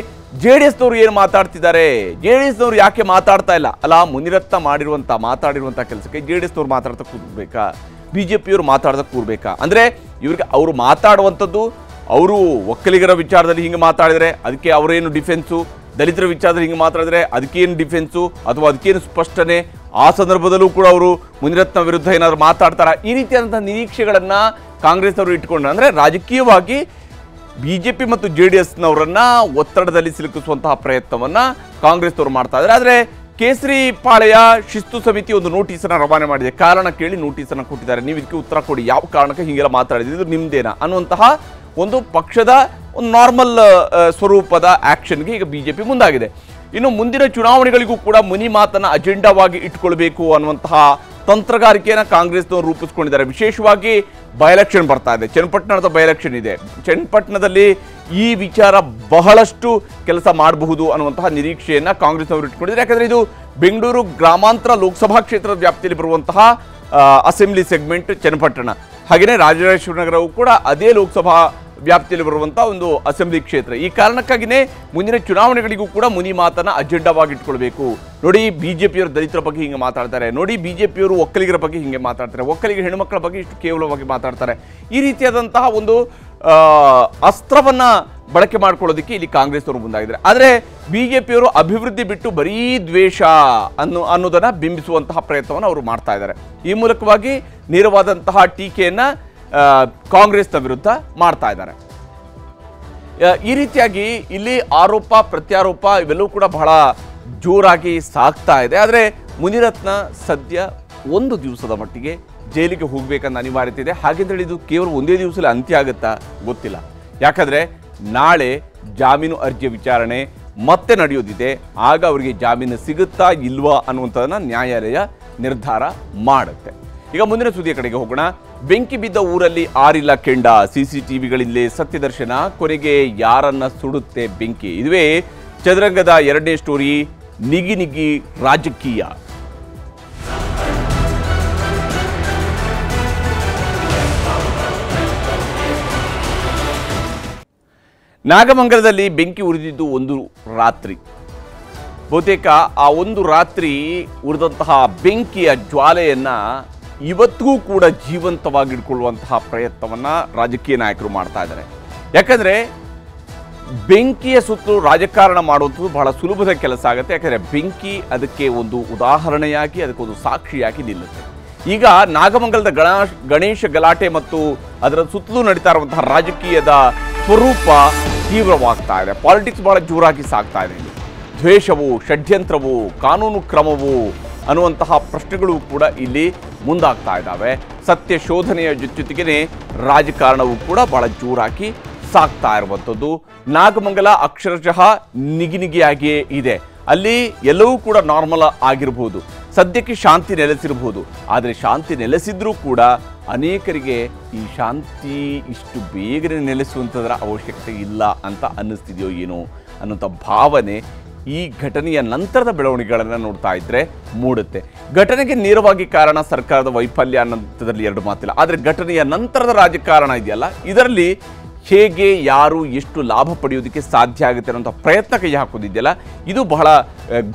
JDSನವರು ಏನು ಮಾತಾಡ್ತಿದ್ದಾರೆ, JDSನವರು ಯಾಕೆ ಮಾತಾಡ್ತಾ ಇಲ್ಲ? ಅಲ್ಲ, ಮುನಿರತ್ನ ಮಾತಾಡಿರುವಂಥ ಕೆಲಸಕ್ಕೆ JDSನವರು ಮಾತಾಡ್ತಾ ಕೂರ್ಬೇಕಾ, BJPಯವರು ಮಾತಾಡ್ತಾ ಕೂರ್ಬೇಕಾ? ಅಂದರೆ ಇವ್ರಿಗೆ ಅವರು ಮಾತಾಡುವಂಥದ್ದು, ಅವರು ಒಕ್ಕಲಿಗರ ವಿಚಾರದಲ್ಲಿ ಹಿಂಗೆ ಮಾತಾಡಿದರೆ ಅದಕ್ಕೆ ಅವರೇನು ಡಿಫೆನ್ಸು, ದಲಿತರ ವಿಚಾರದಲ್ಲಿ ಹಿಂಗೆ ಮಾತಾಡಿದ್ರೆ ಅದಕ್ಕೇನು ಡಿಫೆನ್ಸು ಅಥವಾ ಅದಕ್ಕೇನು ಸ್ಪಷ್ಟನೆ, ಆ ಸಂದರ್ಭದಲ್ಲೂ ಕೂಡ ಅವರು ಮುನಿರತ್ನ ವಿರುದ್ಧ ಏನಾದರೂ ಮಾತಾಡ್ತಾರ, ಈ ರೀತಿಯಾದಂಥ ನಿರೀಕ್ಷೆಗಳನ್ನು ಕಾಂಗ್ರೆಸ್ನವರು ಇಟ್ಕೊಂಡ್ರೆ, ಅಂದರೆ ರಾಜಕೀಯವಾಗಿ BJP ಮತ್ತು JDSನವರನ್ನ ಒತ್ತಡದಲ್ಲಿ ಸಿಲುಕಿಸುವಂತಹ ಪ್ರಯತ್ನವನ್ನು ಕಾಂಗ್ರೆಸ್ನವರು ಮಾಡ್ತಾ ಇದ್ದಾರೆ. ಆದರೆ ಕೇಸರಿ ಪಾಳೆಯ ಶಿಸ್ತು ಸಮಿತಿ ಒಂದು ನೋಟಿಸನ್ನು ರವಾನೆ ಮಾಡಿದೆ. ಕಾರಣ ಕೇಳಿ ನೋಟಿಸನ್ನು ಕೊಟ್ಟಿದ್ದಾರೆ. ನೀವು ಇದಕ್ಕೆ ಉತ್ತರ ಕೊಡಿ, ಯಾವ ಕಾರಣಕ್ಕೆ ಹೀಗೆಲ್ಲ ಮಾತಾಡಿದ್ರೆ ಇದು ನಿಮ್ದೇನಾ ಅನ್ನುವಂತಹ ಒಂದು ಪಕ್ಷದ ಒಂದು ನಾರ್ಮಲ್ ಸ್ವರೂಪದ ಆಕ್ಷನ್ಗೆ ಈಗ BJP ಮುಂದಾಗಿದೆ. ಇನ್ನು ಮುಂದಿನ ಚುನಾವಣೆಗಳಿಗೂ ಕೂಡ ಮುನಿ ಮಾತನ್ನು ಅಜೆಂಡಾವಾಗಿ ಇಟ್ಕೊಳ್ಬೇಕು ಅನ್ನುವಂತಹ ತಂತ್ರಗಾರಿಕೆಯನ್ನು ಕಾಂಗ್ರೆಸ್ನವರು ರೂಪಿಸ್ಕೊಂಡಿದ್ದಾರೆ. ವಿಶೇಷವಾಗಿ ಬೈ ಎಲೆಕ್ಷನ್ ಬರ್ತಾ ಇದೆ, ಚನ್ನಪಟ್ಟಣದ ಬೈ ಎಲೆಕ್ಷನ್ ಇದೆ. ಚನ್ನಪಟ್ಟಣದಲ್ಲಿ ಈ ವಿಚಾರ ಬಹಳಷ್ಟು ಕೆಲಸ ಮಾಡಬಹುದು ಅನ್ನುವಂತಹ ನಿರೀಕ್ಷೆಯನ್ನು ಕಾಂಗ್ರೆಸ್ನವರು ಇಟ್ಕೊಂಡಿದ್ದಾರೆ. ಯಾಕಂದರೆ ಇದು ಬೆಂಗಳೂರು ಗ್ರಾಮಾಂತರ ಲೋಕಸಭಾ ಕ್ಷೇತ್ರದ ವ್ಯಾಪ್ತಿಯಲ್ಲಿ ಬರುವಂತಹ ಅಸೆಂಬ್ಲಿ ಸೆಗ್ಮೆಂಟ್ ಚನ್ನಪಟ್ಟಣ. ಹಾಗೆಯೇ ರಾಜರಾಜೇಶ್ವರನಗರವು ಕೂಡ ಅದೇ ಲೋಕಸಭಾ ವ್ಯಾಪ್ತಿಯಲ್ಲಿ ಬರುವಂಥ ಒಂದು ಅಸೆಂಬ್ಲಿ ಕ್ಷೇತ್ರ. ಈ ಕಾರಣಕ್ಕಾಗಿಯೇ ಮುಂದಿನ ಚುನಾವಣೆಗಳಿಗೂ ಕೂಡ ಮುನಿ ಮಾತನ್ನು ಅಜೆಂಡಾವಾಗಿ ಇಟ್ಕೊಳ್ಬೇಕು. ನೋಡಿ, BJPಯವರು ದಲಿತರ ಬಗ್ಗೆ ಹಿಂಗೆ ಮಾತಾಡ್ತಾರೆ, ನೋಡಿ BJPಯವರು ಒಕ್ಕಲಿಗರ ಬಗ್ಗೆ ಹಿಂಗೆ ಮಾತಾಡ್ತಾರೆ, ಒಕ್ಕಲಿಗ ಹೆಣ್ಣುಮಕ್ಕಳ ಬಗ್ಗೆ ಇಷ್ಟು ಕೇವಲವಾಗಿ ಮಾತಾಡ್ತಾರೆ. ಈ ರೀತಿಯಾದಂತಹ ಒಂದು ಅಸ್ತ್ರವನ್ನು ಬಳಕೆ ಮಾಡ್ಕೊಳ್ಳೋದಕ್ಕೆ ಇಲ್ಲಿ ಕಾಂಗ್ರೆಸ್ನವರು ಮುಂದಾಗಿದ್ದಾರೆ. ಆದರೆ BJPಯವರು ಅಭಿವೃದ್ಧಿ ಬಿಟ್ಟು ಬರೀ ದ್ವೇಷ ಅನ್ನೋದನ್ನು ಬಿಂಬಿಸುವಂತಹ ಪ್ರಯತ್ನವನ್ನು ಅವರು ಮಾಡ್ತಾ ಇದ್ದಾರೆ. ಈ ಮೂಲಕವಾಗಿ ನೇರವಾದಂತಹ ಟೀಕೆಯನ್ನು ಕಾಂಗ್ರೆಸ್ನ ವಿರುದ್ಧ ಮಾಡ್ತಾ ಇದ್ದಾರೆ. ಈ ರೀತಿಯಾಗಿ ಇಲ್ಲಿ ಆರೋಪ ಪ್ರತ್ಯಾರೋಪ ಇವೆಲ್ಲವೂ ಕೂಡ ಬಹಳ ಜೋರಾಗಿ ಸಾಗ್ತಾ ಇದೆ. ಆದರೆ ಮುನಿರತ್ನ ಸದ್ಯ ಒಂದು ದಿವಸದ ಮಟ್ಟಿಗೆ ಜೈಲಿಗೆ ಹೋಗಬೇಕನ್ನೋ ಅನಿವಾರ್ಯತೆ ಇದೆ. ಹಾಗೆಂದ್ರೆ ಇದು ಕೇವಲ ಒಂದೇ ದಿವಸದಲ್ಲಿ ಅಂತ್ಯ ಆಗುತ್ತಾ ಗೊತ್ತಿಲ್ಲ. ಯಾಕಂದರೆ ನಾಳೆ ಜಾಮೀನು ಅರ್ಜಿಯ ವಿಚಾರಣೆ ಮತ್ತೆ ನಡೆಯೋದಿದೆ. ಆಗ ಅವರಿಗೆ ಜಾಮೀನು ಸಿಗುತ್ತಾ ಇಲ್ವಾ ಅನ್ನುವಂಥದ್ದನ್ನು ನ್ಯಾಯಾಲಯ ನಿರ್ಧಾರ ಮಾಡುತ್ತೆ. ಈಗ ಮುಂದಿನ ಸುದ್ದಿಯ ಕಡೆಗೆ ಹೋಗೋಣ. ಬೆಂಕಿ ಬಿದ್ದ ಊರಲ್ಲಿ ಆರಿಲ್ಲ ಕೆಂಡ, CCTVಗಳಿಂದಲೇ ಸತ್ಯದರ್ಶನ, ಕೊನೆಗೆ ಯಾರನ್ನ ಸುಡುತ್ತೆ ಬೆಂಕಿ. ಇದುವೇ ಚದುರಂಗದ ಎರಡನೇ ಸ್ಟೋರಿ, ನಿಗಿ ನಿಗಿ ರಾಜಕೀಯ. ನಾಗಮಂಗಲದಲ್ಲಿ ಬೆಂಕಿ ಉರಿದಿದ್ದು ಒಂದು ರಾತ್ರಿ. ಬಹುತೇಕ ಆ ಒಂದು ರಾತ್ರಿ ಉರಿದಂತಹ ಬೆಂಕಿಯ ಜ್ವಾಲೆಯನ್ನು ಇವತ್ತಿಗೂ ಕೂಡ ಜೀವಂತವಾಗಿಟ್ಕೊಳ್ಳುವಂತಹ ಪ್ರಯತ್ನವನ್ನು ರಾಜಕೀಯ ನಾಯಕರು ಮಾಡ್ತಾ ಇದ್ದಾರೆ. ಯಾಕಂದರೆ ಬೆಂಕಿಯ ಸುತ್ತಲೂ ರಾಜಕಾರಣ ಮಾಡುವಂಥದ್ದು ಬಹಳ ಸುಲಭದ ಕೆಲಸ ಆಗುತ್ತೆ. ಯಾಕಂದರೆ ಬೆಂಕಿ ಅದಕ್ಕೆ ಒಂದು ಉದಾಹರಣೆಯಾಗಿ, ಅದಕ್ಕೊಂದು ಸಾಕ್ಷಿಯಾಗಿ ನಿಲ್ಲುತ್ತೆ. ಈಗ ನಾಗಮಂಗಲದ ಗಣೇಶ ಗಲಾಟೆ ಮತ್ತು ಅದರ ಸುತ್ತಲೂ ನಡೀತಾ ಇರುವಂತಹ ರಾಜಕೀಯದ ಸ್ವರೂಪ ತೀವ್ರವಾಗ್ತಾ ಇದೆ. ಪಾಲಿಟಿಕ್ಸ್ ಬಹಳ ಜೋರಾಗಿ ಸಾಗ್ತಾ ಇದೆ. ಇಲ್ಲಿ ದ್ವೇಷವು, ಷಡ್ಯಂತ್ರವು, ಕಾನೂನು ಕ್ರಮವು ಅನ್ನುವಂತಹ ಪ್ರಶ್ನೆಗಳು ಕೂಡ ಇಲ್ಲಿ ಮುಂದಾಗ್ತಾ ಇದ್ದಾವೆ. ಸತ್ಯ ಶೋಧನೆಯ ಜೊತೆಗೇ ರಾಜಕಾರಣವು ಕೂಡ ಬಹಳ ಜೋರಾಗಿ ಸಾಗ್ತಾ ಇರುವಂಥದ್ದು. ನಾಗಮಂಗಲ ಅಕ್ಷರಶಃ ನಿಗಿನಿಗಿಯಾಗಿಯೇ ಇದೆ. ಅಲ್ಲಿ ಎಲ್ಲವೂ ಕೂಡ ನಾರ್ಮಲ್ ಆಗಿರಬಹುದು, ಸದ್ಯಕ್ಕೆ ಶಾಂತಿ ನೆಲೆಸಿರಬಹುದು. ಆದರೆ ಶಾಂತಿ ನೆಲೆಸಿದ್ರೂ ಕೂಡ ಅನೇಕರಿಗೆ ಈ ಶಾಂತಿ ಇಷ್ಟು ಬೇಗನೆ ನೆಲೆಸುವಂಥದ್ರ ಅವಶ್ಯಕತೆ ಇಲ್ಲ ಅಂತ ಅನ್ನಿಸ್ತಿದೆಯೋ ಏನೋ ಅನ್ನೋಂಥ ಭಾವನೆ ಈ ಘಟನೆಯ ನಂತರದ ಬೆಳವಣಿಗೆಗಳನ್ನು ನೋಡ್ತಾ ಇದ್ರೆ ಮೂಡುತ್ತೆ. ಘಟನೆಗೆ ನೇರವಾಗಿ ಕಾರಣ ಸರ್ಕಾರದ ವೈಫಲ್ಯ ಅನ್ನೋದ್ರಲ್ಲಿ ಎರಡು ಮಾತಿಲ್ಲ. ಆದರೆ ಘಟನೆಯ ನಂತರದ ರಾಜಕಾರಣ ಇದೆಯಲ್ಲ, ಇದರಲ್ಲಿ ಹೇಗೆ ಯಾರು ಎಷ್ಟು ಲಾಭ ಪಡೆಯೋದಕ್ಕೆ ಸಾಧ್ಯ ಆಗುತ್ತೆ ಅನ್ನೋಂಥ ಪ್ರಯತ್ನ ಕೈ ಹಾಕೋದಿದೆಯಲ್ಲ, ಇದು ಬಹಳ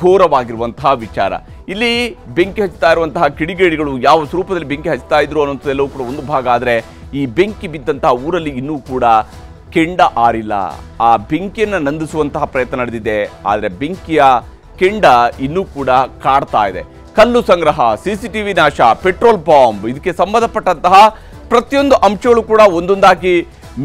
ಘೋರವಾಗಿರುವಂತಹ ವಿಚಾರ. ಇಲ್ಲಿ ಬೆಂಕಿ ಹಚ್ತಾ ಇರುವಂತಹ ಕಿಡಿಗೇಡಿಗಳು ಯಾವ ಸ್ವರೂಪದಲ್ಲಿ ಬೆಂಕಿ ಹಚ್ತಾ ಇದ್ರು ಅನ್ನೋಂಥದ್ದೆಲ್ಲವೂ ಕೂಡ ಒಂದು ಭಾಗ. ಆದರೆ ಈ ಬೆಂಕಿ ಬಿದ್ದಂತಹ ಊರಲ್ಲಿ ಇನ್ನೂ ಕೂಡ ಕೆಂಡ ಆರಿಲ್ಲ. ಆ ಬೆಂಕಿಯನ್ನು ನಂದಿಸುವಂತಹ ಪ್ರಯತ್ನ ನಡೆದಿದೆ. ಆದರೆ ಬೆಂಕಿಯ ಕೆಂಡ ಇನ್ನೂ ಕೂಡ ಕಾಡ್ತಾ ಇದೆ. ಕಲ್ಲು ಸಂಗ್ರಹ, CCTV ನಾಶ, ಪೆಟ್ರೋಲ್ ಬಾಂಬ್, ಇದಕ್ಕೆ ಸಂಬಂಧಪಟ್ಟಂತಹ ಪ್ರತಿಯೊಂದು ಅಂಶಗಳು ಕೂಡ ಒಂದೊಂದಾಗಿ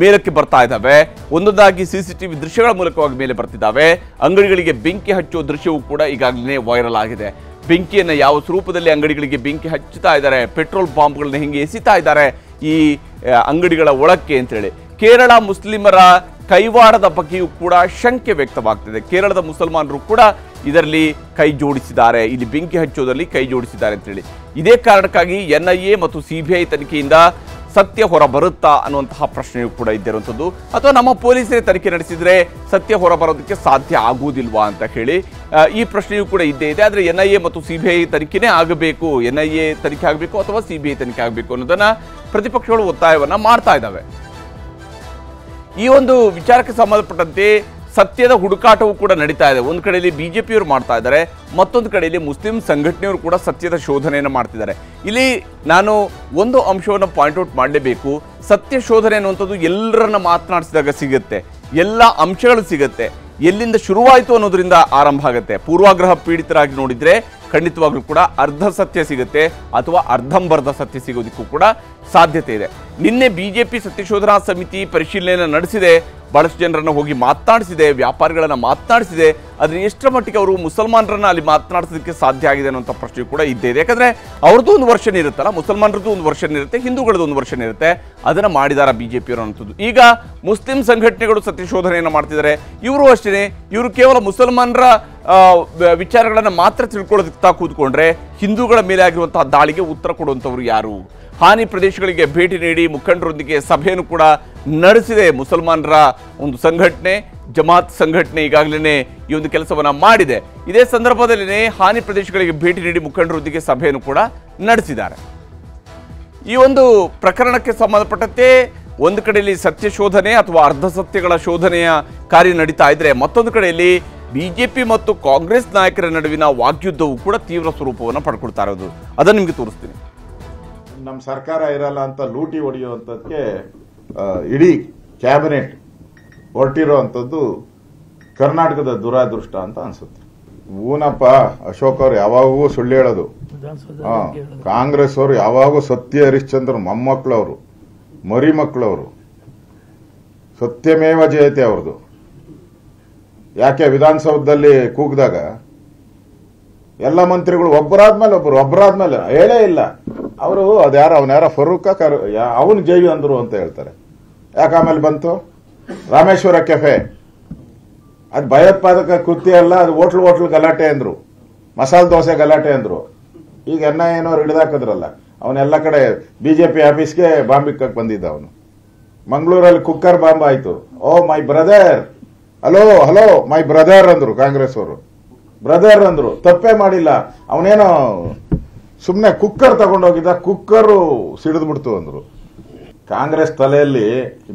ಮೇಲಕ್ಕೆ ಬರ್ತಾ ಇದ್ದಾವೆ. ಒಂದೊಂದಾಗಿ CCTV ದೃಶ್ಯಗಳ ಮೂಲಕವಾಗಿ ಮೇಲೆ ಬರ್ತಿದ್ದಾವೆ. ಅಂಗಡಿಗಳಿಗೆ ಬೆಂಕಿ ಹಚ್ಚುವ ದೃಶ್ಯವೂ ಕೂಡ ಈಗಾಗಲೇ ವೈರಲ್ ಆಗಿದೆ. ಬೆಂಕಿಯನ್ನು ಯಾವ ಸ್ವರೂಪದಲ್ಲಿ ಅಂಗಡಿಗಳಿಗೆ ಬೆಂಕಿ ಹಚ್ಚುತ್ತಾ ಇದ್ದಾರೆ, ಪೆಟ್ರೋಲ್ ಬಾಂಬ್ಗಳನ್ನ ಹೆಂಗೆ ಎಸಿತಾ ಇದ್ದಾರೆ ಈ ಅಂಗಡಿಗಳ ಒಳಕ್ಕೆ ಅಂತೇಳಿ. ಕೇರಳ ಮುಸ್ಲಿಮರ ಕೈವಾಡದ ಬಗ್ಗೆಯೂ ಕೂಡ ಶಂಕೆ ವ್ಯಕ್ತವಾಗ್ತಿದೆ. ಕೇರಳದ ಮುಸಲ್ಮಾನರು ಕೂಡ ಇದರಲ್ಲಿ ಕೈ ಜೋಡಿಸಿದ್ದಾರೆ, ಇಲ್ಲಿ ಬೆಂಕಿ ಹಚ್ಚೋದ್ರಲ್ಲಿ ಕೈ ಜೋಡಿಸಿದ್ದಾರೆ ಅಂತೇಳಿ. ಇದೇ ಕಾರಣಕ್ಕಾಗಿ NIA ಮತ್ತು CBI ತನಿಖೆಯಿಂದ ಸತ್ಯ ಹೊರ ಬರುತ್ತಾ ಅನ್ನುವಂತಹ ಪ್ರಶ್ನೆಯೂ ಕೂಡ ಇದ್ದಿರುವಂಥದ್ದು. ಅಥವಾ ನಮ್ಮ ಪೊಲೀಸರೇ ತನಿಖೆ ನಡೆಸಿದರೆ ಸತ್ಯ ಹೊರ ಬರೋದಕ್ಕೆ ಸಾಧ್ಯ ಆಗುವುದಿಲ್ವಾ ಅಂತ ಹೇಳಿ ಈ ಪ್ರಶ್ನೆಯೂ ಕೂಡ ಇದ್ದೇ ಇದೆ. ಆದರೆ NIA ಮತ್ತು CBI ತನಿಖೆನೇ ಆಗಬೇಕು, NIA ತನಿಖೆ ಆಗಬೇಕು ಅಥವಾ CBI ತನಿಖೆ ಆಗಬೇಕು ಅನ್ನೋದನ್ನ ಪ್ರತಿಪಕ್ಷಗಳು ಒತ್ತಾಯವನ್ನ ಮಾಡ್ತಾ ಇದ್ದಾವೆ. ಈ ಒಂದು ವಿಚಾರಕ್ಕೆ ಸಂಬಂಧಪಟ್ಟಂತೆ ಸತ್ಯದ ಹುಡುಕಾಟವೂ ಕೂಡ ನಡೀತಾ ಇದೆ. ಒಂದು ಕಡೆಯಲ್ಲಿ BJPಯವರು ಮಾಡ್ತಾ ಇದ್ದಾರೆ, ಮತ್ತೊಂದು ಕಡೆಯಲ್ಲಿ ಮುಸ್ಲಿಂ ಸಂಘಟನೆಯವರು ಕೂಡ ಸತ್ಯದ ಶೋಧನೆಯನ್ನು ಮಾಡ್ತಿದ್ದಾರೆ. ಇಲ್ಲಿ ನಾನು ಒಂದು ಅಂಶವನ್ನು ಪಾಯಿಂಟ್ ಔಟ್ ಮಾಡಲೇಬೇಕು. ಸತ್ಯ ಶೋಧನೆ ಅನ್ನುವಂಥದ್ದು ಎಲ್ಲರನ್ನ ಮಾತನಾಡಿಸಿದಾಗ ಸಿಗುತ್ತೆ, ಎಲ್ಲ ಅಂಶಗಳು ಸಿಗುತ್ತೆ. ಎಲ್ಲಿಂದ ಶುರುವಾಯಿತು ಅನ್ನೋದ್ರಿಂದ ಆರಂಭ ಆಗುತ್ತೆ. ಪೂರ್ವಾಗ್ರಹ ಪೀಡಿತರಾಗಿ ನೋಡಿದ್ರೆ ಖಂಡಿತವಾಗ್ಲೂ ಕೂಡ ಅರ್ಧ ಸತ್ಯ ಸಿಗುತ್ತೆ ಅಥವಾ ಅರ್ಧಂಬರ್ಧ ಸತ್ಯ ಸಿಗೋದಕ್ಕೂ ಕೂಡ ಸಾಧ್ಯತೆ ಇದೆ. ನಿನ್ನೆ BJP ಸತ್ಯಶೋಧನಾ ಸಮಿತಿ ಪರಿಶೀಲನೆಯನ್ನು ನಡೆಸಿದೆ, ಬಹಳಷ್ಟು ಜನರನ್ನು ಹೋಗಿ ಮಾತನಾಡಿಸಿದೆ, ವ್ಯಾಪಾರಿಗಳನ್ನು ಮಾತನಾಡಿಸಿದೆ. ಆದರೆ ಎಷ್ಟರ ಮಟ್ಟಿಗೆ ಅವರು ಮುಸಲ್ಮಾನರನ್ನ ಅಲ್ಲಿ ಮಾತನಾಡಿಸೋದಕ್ಕೆ ಸಾಧ್ಯ ಆಗಿದೆ ಅನ್ನೋಂಥ ಪ್ರಶ್ನೆ ಕೂಡ ಇದ್ದೇ ಇದೆ. ಯಾಕಂದರೆ ಅವ್ರದ್ದು ಒಂದು ವರ್ಷನ್ ಇರುತ್ತಲ್ಲ, ಮುಸಲ್ಮಾನರದ್ದು ಒಂದು ವರ್ಷನ್ ಇರುತ್ತೆ, ಹಿಂದೂಗಳದ್ದು ಒಂದು ವರ್ಷನ್ ಇರುತ್ತೆ. ಅದನ್ನು ಮಾಡಿದಾರ BJPಯವರು ಅನ್ನೋದು. ಈಗ ಮುಸ್ಲಿಂ ಸಂಘಟನೆಗಳು ಸತ್ಯಶೋಧನೆಯನ್ನು ಮಾಡ್ತಿದ್ದಾರೆ. ಇವರು ಅಷ್ಟೇ, ಇವರು ಕೇವಲ ಮುಸಲ್ಮಾನರ ವಿಚಾರಗಳನ್ನು ಮಾತ್ರ ತಿಳ್ಕೊಳ್ಳೋದಕ್ಕೆ ಕೂತ್ಕೊಂಡ್ರೆ ಹಿಂದೂಗಳ ಮೇಲೆ ಆಗಿರುವಂತಹ ದಾಳಿಗೆ ಉತ್ತರ ಕೊಡುವಂಥವ್ರು ಯಾರು? ಹಾನಿ ಪ್ರದೇಶಗಳಿಗೆ ಭೇಟಿ ನೀಡಿ ಮುಖಂಡರೊಂದಿಗೆ ಸಭೆಯನ್ನು ಕೂಡ ನಡೆಸಿದೆ ಮುಸಲ್ಮಾನರ ಒಂದು ಸಂಘಟನೆ, ಜಮಾತ್ ಸಂಘಟನೆ ಈಗಾಗಲೇ ಈ ಒಂದು ಕೆಲಸವನ್ನು ಮಾಡಿದೆ. ಇದೇ ಸಂದರ್ಭದಲ್ಲಿ ಹಾನಿ ಪ್ರದೇಶಗಳಿಗೆ ಭೇಟಿ ನೀಡಿ ಮುಖಂಡರೊಂದಿಗೆ ಸಭೆಯನ್ನು ಕೂಡ ನಡೆಸಿದ್ದಾರೆ. ಈ ಒಂದು ಪ್ರಕರಣಕ್ಕೆ ಸಂಬಂಧಪಟ್ಟಂತೆ ಒಂದು ಕಡೆಯಲ್ಲಿ ಸತ್ಯ ಶೋಧನೆ ಅಥವಾ ಅರ್ಧ ಸತ್ಯಗಳ ಶೋಧನೆಯ ಕಾರ್ಯ ನಡೀತಾ ಇದ್ರೆ, ಮತ್ತೊಂದು ಕಡೆಯಲ್ಲಿ BJP ಮತ್ತು ಕಾಂಗ್ರೆಸ್ ನಾಯಕರ ನಡುವಿನ ವಾಗ್ಯುದ್ಧವು ಕೂಡ ತೀವ್ರ ಸ್ವರೂಪವನ್ನು ಪಡ್ಕೊಳ್ತಾ ಇರೋದು. ಅದನ್ನು ನಿಮಗೆ ತೋರಿಸ್ತೀನಿ. ನಮ್ಮ ಸರ್ಕಾರ ಇರಲ್ಲ ಅಂತ ಲೂಟಿ ಹೊಡೆಯುವಂಥದ್ದಕ್ಕೆ ಇಡೀ ಕ್ಯಾಬಿನೆಟ್ ಹೊರಟಿರೋವಂಥದ್ದು ಕರ್ನಾಟಕದ ದುರಾದೃಷ್ಟ ಅಂತ ಅನ್ಸುತ್ತೆ. ಊನಪ್ಪ ಅಶೋಕ್ ಅವ್ರು ಯಾವಾಗೂ ಸುಳ್ಳು ಹೇಳೋದು, ಕಾಂಗ್ರೆಸ್ ಅವರು ಯಾವಾಗೂ ಸತ್ಯ ಹರಿಶ್ಚಂದ್ರ ಮೊಮ್ಮಕ್ಕಳವರು, ಮರಿ ಮಕ್ಕಳವರು, ಸತ್ಯಮೇವ ಜಯತೆ ಅವ್ರದ್ದು. ಯಾಕೆ ವಿಧಾನಸೌಧದಲ್ಲಿ ಕೂಗಿದಾಗ ಎಲ್ಲ ಮಂತ್ರಿಗಳು ಒಬ್ಬರಾದ್ಮೇಲೆ ಹೇಳೇ ಇಲ್ಲ. ಅವರು ಅವನ್ಯಾರ ಫರೂಕ ಅವನು ಜೈ ಅಂದ್ರು ಅಂತ ಹೇಳ್ತಾರೆ. ಯಾಕೆ ಆಮೇಲೆ ಬಂತು ರಾಮೇಶ್ವರ ಕೆಫೆ, ಅದು ಭಯೋತ್ಪಾದಕ ಕೃತ್ಯ ಅಲ್ಲ, ಅದು ಹೋಟ್ಲು ಗಲಾಟೆ ಅಂದ್ರು, ಮಸಾಲೆ ದೋಸೆ ಗಲಾಟೆ ಅಂದ್ರು. ಈಗ NIA ಹಿಡಿದಾಕಿದ್ರಲ್ಲ, ಅವನೆಲ್ಲ ಕಡೆ BJP ಆಫೀಸ್ಗೆ ಬಾಂಬ್ ಇಕ್ಕಕ್ಕೆ ಬಂದಿದ್ದ ಅವನು. ಮಂಗಳೂರಲ್ಲಿ ಕುಕ್ಕರ್ ಬಾಂಬ್ ಆಯ್ತು. Oh my brother, hello my brother ಅಂದ್ರು ಕಾಂಗ್ರೆಸ್ ಅವರು. ಬ್ರದರ್ ಅಂದ್ರು, ತಪ್ಪೇ ಮಾಡಿಲ್ಲ. ಅವನೇನೋ ಸುಮ್ಮನೆ ಕುಕ್ಕರ್ ತಗೊಂಡೋಗಿದ್ದ, ಕುಕ್ಕರು ಸಿಡಿದ್ಬಿಡ್ತು ಅಂದ್ರು. ಕಾಂಗ್ರೆಸ್ ತಲೆಯಲ್ಲಿ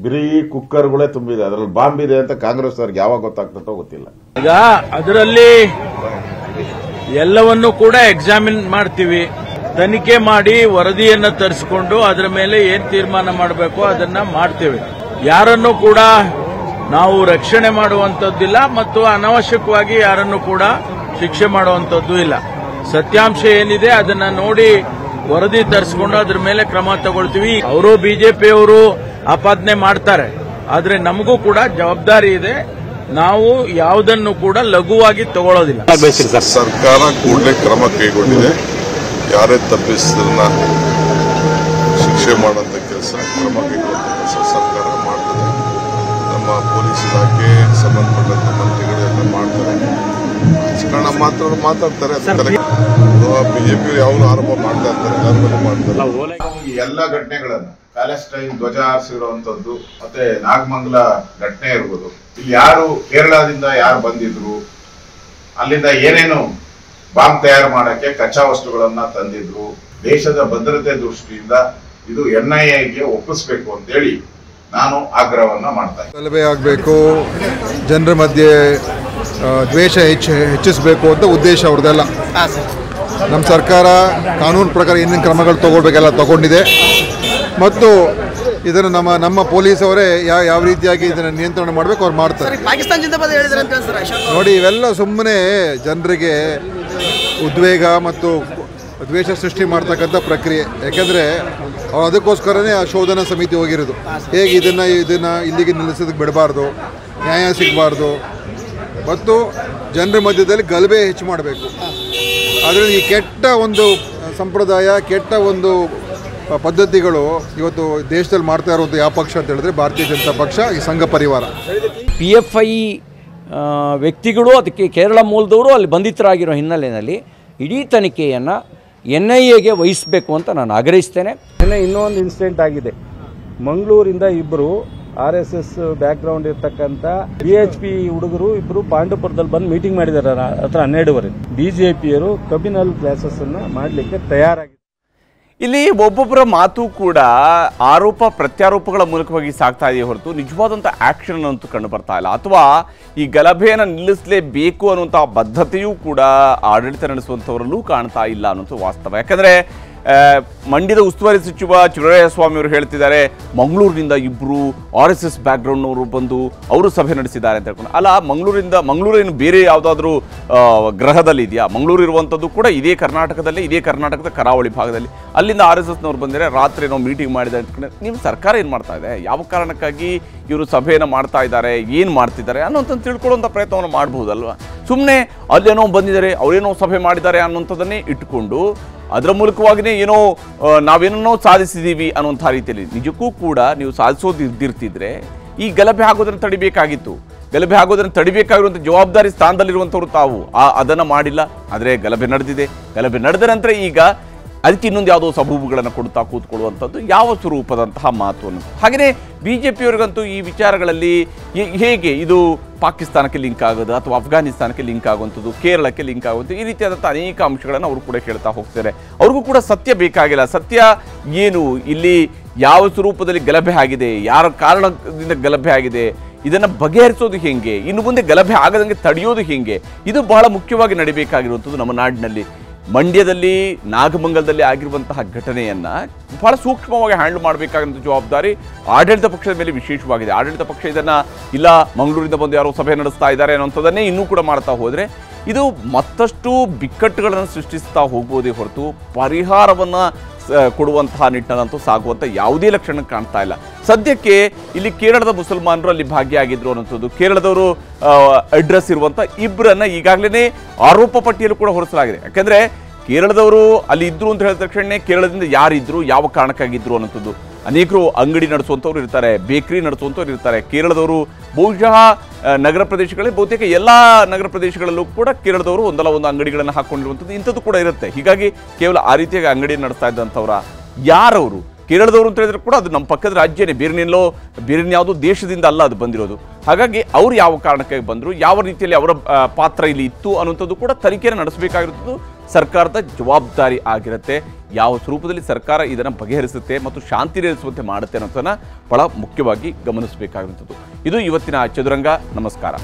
ಬರೀ ಕುಕ್ಕರ್ಗಳೇ ತುಂಬಿದೆ, ಅದ್ರಲ್ಲಿ ಬಾಂಬ್ ಇದೆ ಅಂತ ಕಾಂಗ್ರೆಸ್ ಅವ್ರಿಗೆ ಯಾವಾಗ ಗೊತ್ತಾಗ್ತದೋ ಗೊತ್ತಿಲ್ಲ. ಈಗ ಅದರಲ್ಲಿ ಎಲ್ಲವನ್ನೂ ಕೂಡ ಎಕ್ಸಾಮಿನ್ ಮಾಡ್ತೀವಿ. ತನಿಖೆ ಮಾಡಿ ವರದಿಯನ್ನು ತರಿಸಿಕೊಂಡು ಅದರ ಮೇಲೆ ಏನು ತೀರ್ಮಾನ ಮಾಡಬೇಕು ಅದನ್ನ ಮಾಡ್ತೇವೆ. ಯಾರನ್ನು ಕೂಡ ನಾವು ರಕ್ಷಣೆ ಮಾಡುವಂತದ್ದಿಲ್ಲ ಮತ್ತು ಅನಾವಶ್ಯಕವಾಗಿ ಯಾರನ್ನು ಕೂಡ ಶಿಕ್ಷೆ ಮಾಡುವಂತದ್ದು ಇಲ್ಲ. ಸತ್ಯಾಂಶ ಏನಿದೆ ಅದನ್ನ ನೋಡಿ ವರದಿ ತರಿಸಿಕೊಂಡು ಅದ್ರ ಮೇಲೆ ಕ್ರಮ ತಗೊಳ್ತೀವಿ. ಅವರು ಬಿಜೆಪಿಯವರು ಆಪಾದನೆ ಮಾಡ್ತಾರೆ, ಆದ್ರೆ ನಮಗೂ ಕೂಡ ಜವಾಬ್ದಾರಿ ಇದೆ. ನಾವು ಯಾವುದನ್ನು ಕೂಡ ಲಘುವಾಗಿ ತಗೊಳ್ಳೋದಿಲ್ಲ. ಸರ್ಕಾರ ಕೂಡಲೇ ಕ್ರಮ ಕೈಗೊಂಡಿದೆ. ಯಾರೇ ತಪ್ಪಿಸಿದ್ರನ್ನ ಶಿಕ್ಷೆ ಮಾಡುವಂತ ಕೆಲಸ, ಕ್ರಮ ಕೈಗೊಳ್ಳುವಂತ ಕೆಲಸ ಸರ್ಕಾರ ಮಾಡ್ತದೆ. ನಮ್ಮ ಪೊಲೀಸ್ ಇಲಾಖೆ ಸಂಬಂಧಪಟ್ಟಂತ ಮಂತ್ರಿಗಳೆಲ್ಲ ಮಾಡ್ತಾರೆ. ರಾಜಕಾರಣ ಮಾತಾಡ್ತಾರೆ. ಬಿಜೆಪಿ ಯಾವಾಗಲೂ ಆರೋಪ ಮಾಡ್ತಾ ಇರ್ತಾರೆ, ಎಲ್ಲರೂ ಮಾಡ್ತಾರೆ. ಈ ಎಲ್ಲ ಘಟನೆಗಳನ್ನು ಪ್ಯಾಲೆಸ್ಟೈನ್ ಧ್ವಜ ಹಾರಿಸಿರುವಂತದ್ದು ಮತ್ತೆ ನಾಗಮಂಗಲ ಘಟನೆ ಇರ್ಬೋದು, ಇಲ್ಲಿ ಯಾರು ಕೇರಳದಿಂದ ಯಾರು ಬಂದಿದ್ರು, ಅಲ್ಲಿಂದ ಏನೇನು ಬಾಂಬ್ ತಯಾರು ಮಾಡಕ್ಕೆ ಕಚ್ಚಾ ವಸ್ತುಗಳನ್ನ ತಂದಿದ್ರು, ದೇಶದ ಭದ್ರತೆ ದೃಷ್ಟಿಯಿಂದ ಇದು NIAಗೆ ಒಪ್ಪಿಸಬೇಕು ಅಂತೇಳಿ ನಾನು ಆಗ್ರಹವನ್ನ ಮಾಡ್ತಾ ಇದ್ದೀನಿ. ಗಲಭೆ ಆಗಬೇಕು, ಜನರ ಮಧ್ಯೆ ದ್ವೇಷ ಹೆಚ್ಚಿಸಬೇಕು ಅಂತ ಉದ್ದೇಶ ಅವ್ರದ್ದೆಲ್ಲ. ನಮ್ಮ ಸರ್ಕಾರ ಕಾನೂನು ಪ್ರಕಾರ ಏನೇನು ಕ್ರಮಗಳು ತಗೊಳ್ಬೇಕೆಲ್ಲ ತಗೊಂಡಿದೆ ಮತ್ತು ಇದನ್ನು ನಮ್ಮ ಪೊಲೀಸ್ ಅವರೇ ಯಾವ ರೀತಿಯಾಗಿ ಇದನ್ನು ನಿಯಂತ್ರಣ ಮಾಡಬೇಕು ಅವ್ರು ಮಾಡ್ತಾರೆ. ನೋಡಿ, ಇವೆಲ್ಲ ಸುಮ್ಮನೆ ಜನರಿಗೆ ಉದ್ವೇಗ ಮತ್ತು ದ್ವೇಷ ಸೃಷ್ಟಿ ಮಾಡ್ತಕ್ಕಂಥ ಪ್ರಕ್ರಿಯೆ. ಯಾಕೆಂದರೆ ಅವ್ರು ಅದಕ್ಕೋಸ್ಕರನೇ ಆ ಶೋಧನಾ ಸಮಿತಿ ಹೋಗಿರೋದು. ಹೇಗೆ ಇದನ್ನು ಇಲ್ಲಿಗೆ ನಿಲ್ಲಿಸೋದಕ್ಕೆ ಬಿಡಬಾರ್ದು, ನ್ಯಾಯ ಸಿಗಬಾರ್ದು ಮತ್ತು ಜನರ ಮಧ್ಯದಲ್ಲಿ ಗಲಭೆ ಹೆಚ್ಚು ಮಾಡಬೇಕು. ಆದರೆ ಈ ಕೆಟ್ಟ ಒಂದು ಸಂಪ್ರದಾಯ, ಕೆಟ್ಟ ಒಂದು ಪದ್ಧತಿಗಳು ಇವತ್ತು ದೇಶದಲ್ಲಿ ಮಾಡ್ತಾ ಇರುವಂಥ ಯಾವ ಪಕ್ಷ ಅಂತ ಹೇಳಿದ್ರೆ ಭಾರತೀಯ ಜನತಾ ಪಕ್ಷ, ಈ ಸಂಘ ಪರಿವಾರ. PFI ವ್ಯಕ್ತಿಗಳು, ಅದಕ್ಕೆ ಕೇರಳ ಮೂಲದವರು ಅಲ್ಲಿ ಬಂಧಿತರಾಗಿರೋ ಹಿನ್ನೆಲೆಯಲ್ಲಿ ಇಡೀ ತನಿಖೆಯನ್ನು NIAಗೆ ವಹಿಸಬೇಕು ಅಂತ ನಾನು ಆಗ್ರಹಿಸ್ತೇನೆ. ಇನ್ನೊಂದು ಇನ್ಸಿಡೆಂಟ್ ಆಗಿದೆ. ಮಂಗಳೂರಿಂದ ಇಬ್ಬರು RSS ಬ್ಯಾಕ್ಗ್ರೌಂಡ್ ಇರ್ತಕ್ಕಂಥ BHP ಹುಡುಗರು ಇಬ್ಬರು ಪಾಂಡವಪುರದಲ್ಲಿ ಬಂದು ಮೀಟಿಂಗ್ ಮಾಡಿದ್ದಾರೆ ಹತ್ರ 12ವರೆ. BJPಯರು ಕಮ್ಯುನಲ್ ಕ್ಲಾಸಸ್ ಅನ್ನ ಮಾಡಲಿಕ್ಕೆ ತಯಾರಾಗಿದೆ. ಇಲ್ಲಿ ಒಬ್ಬೊಬ್ಬರ ಮಾತು ಕೂಡ ಆರೋಪ ಪ್ರತ್ಯಾರೋಪಗಳ ಮೂಲಕವಾಗಿ ಸಾಗ್ತಾ ಇದೆಯೇ ಹೊರತು ನಿಜವಾದಂಥ ಆಕ್ಷನ್ ಅಂತೂ ಕಂಡು ಬರ್ತಾ ಇಲ್ಲ. ಅಥವಾ ಈ ಗಲಭೆಯನ್ನು ನಿಲ್ಲಿಸಲೇಬೇಕು ಅನ್ನುವಂಥ ಬದ್ಧತೆಯೂ ಕೂಡ ಆಡಳಿತ ನಡೆಸುವಂಥವರಲ್ಲೂ ಕಾಣ್ತಾ ಇಲ್ಲ ಅನ್ನೋದು ವಾಸ್ತವ. ಯಾಕಂದರೆ ಮಂಡ್ಯದ ಉಸ್ತುವಾರಿ ಸಚಿವ ಸ್ವಾಮಿ ಅವರು ಹೇಳ್ತಿದ್ದಾರೆ, ಮಂಗಳೂರಿನಿಂದ ಇಬ್ಬರು RSS ಬ್ಯಾಕ್ಗ್ರೌಂಡ್ನವರು ಬಂದು ಅವರು ಸಭೆ ನಡೆಸಿದ್ದಾರೆ ಅಂತ ಹೇಳ್ಕೊಂಡು. ಅಲ್ಲ, ಮಂಗಳೂರೇನು ಬೇರೆ ಯಾವುದಾದ್ರೂ ಗ್ರಹದಲ್ಲಿ ಇದೆಯಾ? ಮಂಗಳೂರು ಇರುವಂಥದ್ದು ಕೂಡ ಇದೇ ಕರ್ನಾಟಕದ ಕರಾವಳಿ ಭಾಗದಲ್ಲಿ. ಅಲ್ಲಿಂದ RSSನವ್ರು ಬಂದರೆ ರಾತ್ರಿ ನಾವು ಮೀಟಿಂಗ್ ಮಾಡಿದ್ದಾರೆ ಅಂತ. ನಿಮ್ಮ ಸರ್ಕಾರ ಏನು ಮಾಡ್ತಾ ಇದೆ? ಯಾವ ಕಾರಣಕ್ಕಾಗಿ ಇವರು ಸಭೆಯನ್ನು ಮಾಡ್ತಾ ಇದ್ದಾರೆ, ಏನು ಮಾಡ್ತಿದ್ದಾರೆ ಅನ್ನೋಂಥದ್ದು ತಿಳ್ಕೊಳ್ಳೋಂಥ ಪ್ರಯತ್ನವನ್ನು ಮಾಡ್ಬೋದಲ್ವ? ಸುಮ್ಮನೆ ಅಲ್ಲೇನೋ ಬಂದಿದ್ದಾರೆ, ಅವರೇನೋ ಸಭೆ ಮಾಡಿದ್ದಾರೆ ಅನ್ನೋಂಥದ್ದನ್ನೇ ಇಟ್ಟುಕೊಂಡು ಅದರ ಮೂಲಕವಾಗಿಯೇ ಏನೋ ನಾವೇನೋ ಸಾಧಿಸಿದ್ದೀವಿ ಅನ್ನುವಂಥ ರೀತಿಯಲ್ಲಿ ನಿಜಕ್ಕೂ ಕೂಡ ನೀವು ಸಾಧಿಸೋದು ಇದ್ದಿರ್ತಿದ್ರೆ ಈ ಗಲಭೆ ಆಗೋದನ್ನು ತಡಿಬೇಕಾಗಿತ್ತು. ಗಲಭೆ ಆಗೋದನ್ನು ತಡಿಬೇಕಾಗಿರುವಂಥ ಜವಾಬ್ದಾರಿ ಸ್ಥಾನದಲ್ಲಿರುವಂಥವ್ರು ತಾವು ಅದನ್ನು ಮಾಡಿಲ್ಲ. ಆದರೆ ಗಲಭೆ ನಡೆದಿದೆ. ಗಲಭೆ ನಡೆದ ನಂತರ ಈಗ ಅದಕ್ಕೆ ಇನ್ನೊಂದು ಯಾವುದೋ ಸಬೂಬುಗಳನ್ನು ಕೊಡ್ತಾ ಕೂತ್ಕೊಳ್ಳುವಂಥದ್ದು ಯಾವ ಸ್ವರೂಪದಂತಹ ಮಾತು ಅನ್ನೋದು. ಹಾಗೆಯೇ BJPಯವರಿಗಂತೂ ಈ ವಿಚಾರಗಳಲ್ಲಿ ಹೇಗೆ ಇದು ಪಾಕಿಸ್ತಾನಕ್ಕೆ ಲಿಂಕ್ ಆಗೋದು ಅಥವಾ ಅಫ್ಘಾನಿಸ್ತಾನಕ್ಕೆ ಲಿಂಕ್ ಆಗುವಂಥದ್ದು, ಕೇರಳಕ್ಕೆ ಲಿಂಕ್ ಆಗುವಂಥದ್ದು, ಈ ರೀತಿಯಾದಂಥ ಅನೇಕ ಅಂಶಗಳನ್ನು ಅವರು ಕೂಡ ಕೇಳ್ತಾ ಹೋಗ್ತಾರೆ. ಅವ್ರಿಗೂ ಕೂಡ ಸತ್ಯ ಬೇಕಾಗಿಲ್ಲ. ಸತ್ಯ ಏನು, ಇಲ್ಲಿ ಯಾವ ಸ್ವರೂಪದಲ್ಲಿ ಗಲಭೆ ಆಗಿದೆ, ಯಾರ ಕಾರಣದಿಂದ ಗಲಭೆ ಆಗಿದೆ, ಇದನ್ನು ಬಗೆಹರಿಸೋದು ಹೇಗೆ, ಇನ್ನು ಮುಂದೆ ಗಲಭೆ ಆಗದಂಗೆ ತಡೆಯೋದು ಹೇಗೆ, ಇದು ಬಹಳ ಮುಖ್ಯವಾಗಿ ನಡಿಬೇಕಾಗಿರುವಂಥದ್ದು ನಮ್ಮ ನಾಡಿನಲ್ಲಿ. ಮಂಡ್ಯದಲ್ಲಿ ನಾಗಮಂಗಲದಲ್ಲಿ ಆಗಿರುವಂತಹ ಘಟನೆಯನ್ನು ಬಹಳ ಸೂಕ್ಷ್ಮವಾಗಿ ಹ್ಯಾಂಡಲ್ ಮಾಡಬೇಕಾದಂಥ ಜವಾಬ್ದಾರಿ ಆಡಳಿತ ಪಕ್ಷದ ಮೇಲೆ ವಿಶೇಷವಾಗಿದೆ. ಆಡಳಿತ ಪಕ್ಷ ಇದನ್ನು ಇಲ್ಲ ಮಂಗಳೂರಿಂದ ಬಂದು ಯಾರೋ ಸಭೆ ನಡೆಸ್ತಾ ಇದ್ದಾರೆ ಅನ್ನೋಂಥದ್ದನ್ನೇ ಇನ್ನೂ ಕೂಡ ಮಾಡ್ತಾ ಹೋದರೆ ಇದು ಮತ್ತಷ್ಟು ಬಿಕ್ಕಟ್ಟುಗಳನ್ನು ಸೃಷ್ಟಿಸ್ತಾ ಹೋಗ್ಬೋದೇ ಹೊರತು ಪರಿಹಾರವನ್ನು ಕೊಡುವಂತಹ ನಿಟ್ಟಿನಲ್ಲಂತೂ ಸಾಗುವಂಥ ಯಾವುದೇ ಲಕ್ಷಣ ಕಾಣ್ತಾ ಇಲ್ಲ. ಸದ್ಯಕ್ಕೆ ಇಲ್ಲಿ ಕೇರಳದ ಮುಸಲ್ಮಾನರು ಅಲ್ಲಿ ಭಾಗಿಯಾಗಿದ್ರು ಅನ್ನೋಂಥದ್ದು, ಕೇರಳದವರು ಅಡ್ರೆಸ್ ಇರುವಂಥ ಇಬ್ಬರನ್ನ ಈಗಾಗಲೇ ಆರೋಪ ಪಟ್ಟಿಯಲ್ಲೂ ಕೂಡ ಹೊರಿಸಲಾಗಿದೆ. ಯಾಕೆಂದರೆ ಕೇರಳದವರು ಅಲ್ಲಿ ಇದ್ರು ಅಂತ ಹೇಳಿದ ತಕ್ಷಣ ಕೇರಳದಿಂದ ಯಾರಿದ್ರು, ಯಾವ ಕಾರಣಕ್ಕಾಗಿದ್ರು ಅನ್ನೋಂಥದ್ದು. ಅನೇಕರು ಅಂಗಡಿ ನಡೆಸುವಂಥವ್ರು ಇರ್ತಾರೆ, ಬೇಕರಿ ನಡೆಸುವಂಥವ್ರು ಇರ್ತಾರೆ. ಕೇರಳದವರು ಬಹುಶಃ ನಗರ ಪ್ರದೇಶಗಳಲ್ಲಿ ಬಹುತೇಕ ಎಲ್ಲ ನಗರ ಪ್ರದೇಶಗಳಲ್ಲೂ ಕೂಡ ಕೇರಳದವರು ಒಂದಲ್ಲ ಒಂದು ಅಂಗಡಿಗಳನ್ನು ಹಾಕ್ಕೊಂಡಿರುವಂಥದ್ದು ಇಂಥದ್ದು ಕೂಡ ಇರುತ್ತೆ. ಹೀಗಾಗಿ ಕೇವಲ ಆ ರೀತಿಯಾಗಿ ಅಂಗಡಿ ನಡೆಸ್ತಾ ಇದ್ದಂಥವ್ರ ಯಾರವರು ಕೇರಳದವರು ಅಂತ ಹೇಳಿದ್ರೆ ಕೂಡ ಅದು ನಮ್ಮ ಪಕ್ಕದ ರಾಜ್ಯನೇ, ಬೇರೆ ಯಾವುದೋ ದೇಶದಿಂದ ಅಲ್ಲ ಅದು ಬಂದಿರೋದು. ಹಾಗಾಗಿ ಅವರು ಯಾವ ಕಾರಣಕ್ಕಾಗಿ ಬಂದರು, ಯಾವ ರೀತಿಯಲ್ಲಿ ಅವರ ಪಾತ್ರ ಇಲ್ಲಿ ಇತ್ತು ಅನ್ನುವಂಥದ್ದು ಕೂಡ ತನಿಖೆಯನ್ನು ನಡೆಸಬೇಕಾಗಿರುತ್ತದೆ. ಸರ್ಕಾರದ ಜವಾಬ್ದಾರಿ ಆಗಿರುತ್ತೆ. ಯಾವ ಸ್ವರೂಪದಲ್ಲಿ ಸರ್ಕಾರ ಇದನ್ನು ಬಗೆಹರಿಸುತ್ತೆ ಮತ್ತು ಶಾಂತಿ ನೆಲೆಸುವಂತೆ ಮಾಡುತ್ತೆ ಅನ್ನೋದನ್ನು ಬಹಳ ಮುಖ್ಯವಾಗಿ ಗಮನಿಸಬೇಕಾಗಿರುವಂಥದ್ದು. ಇದು ಇವತ್ತಿನ ಚದುರಂಗ. ನಮಸ್ಕಾರ.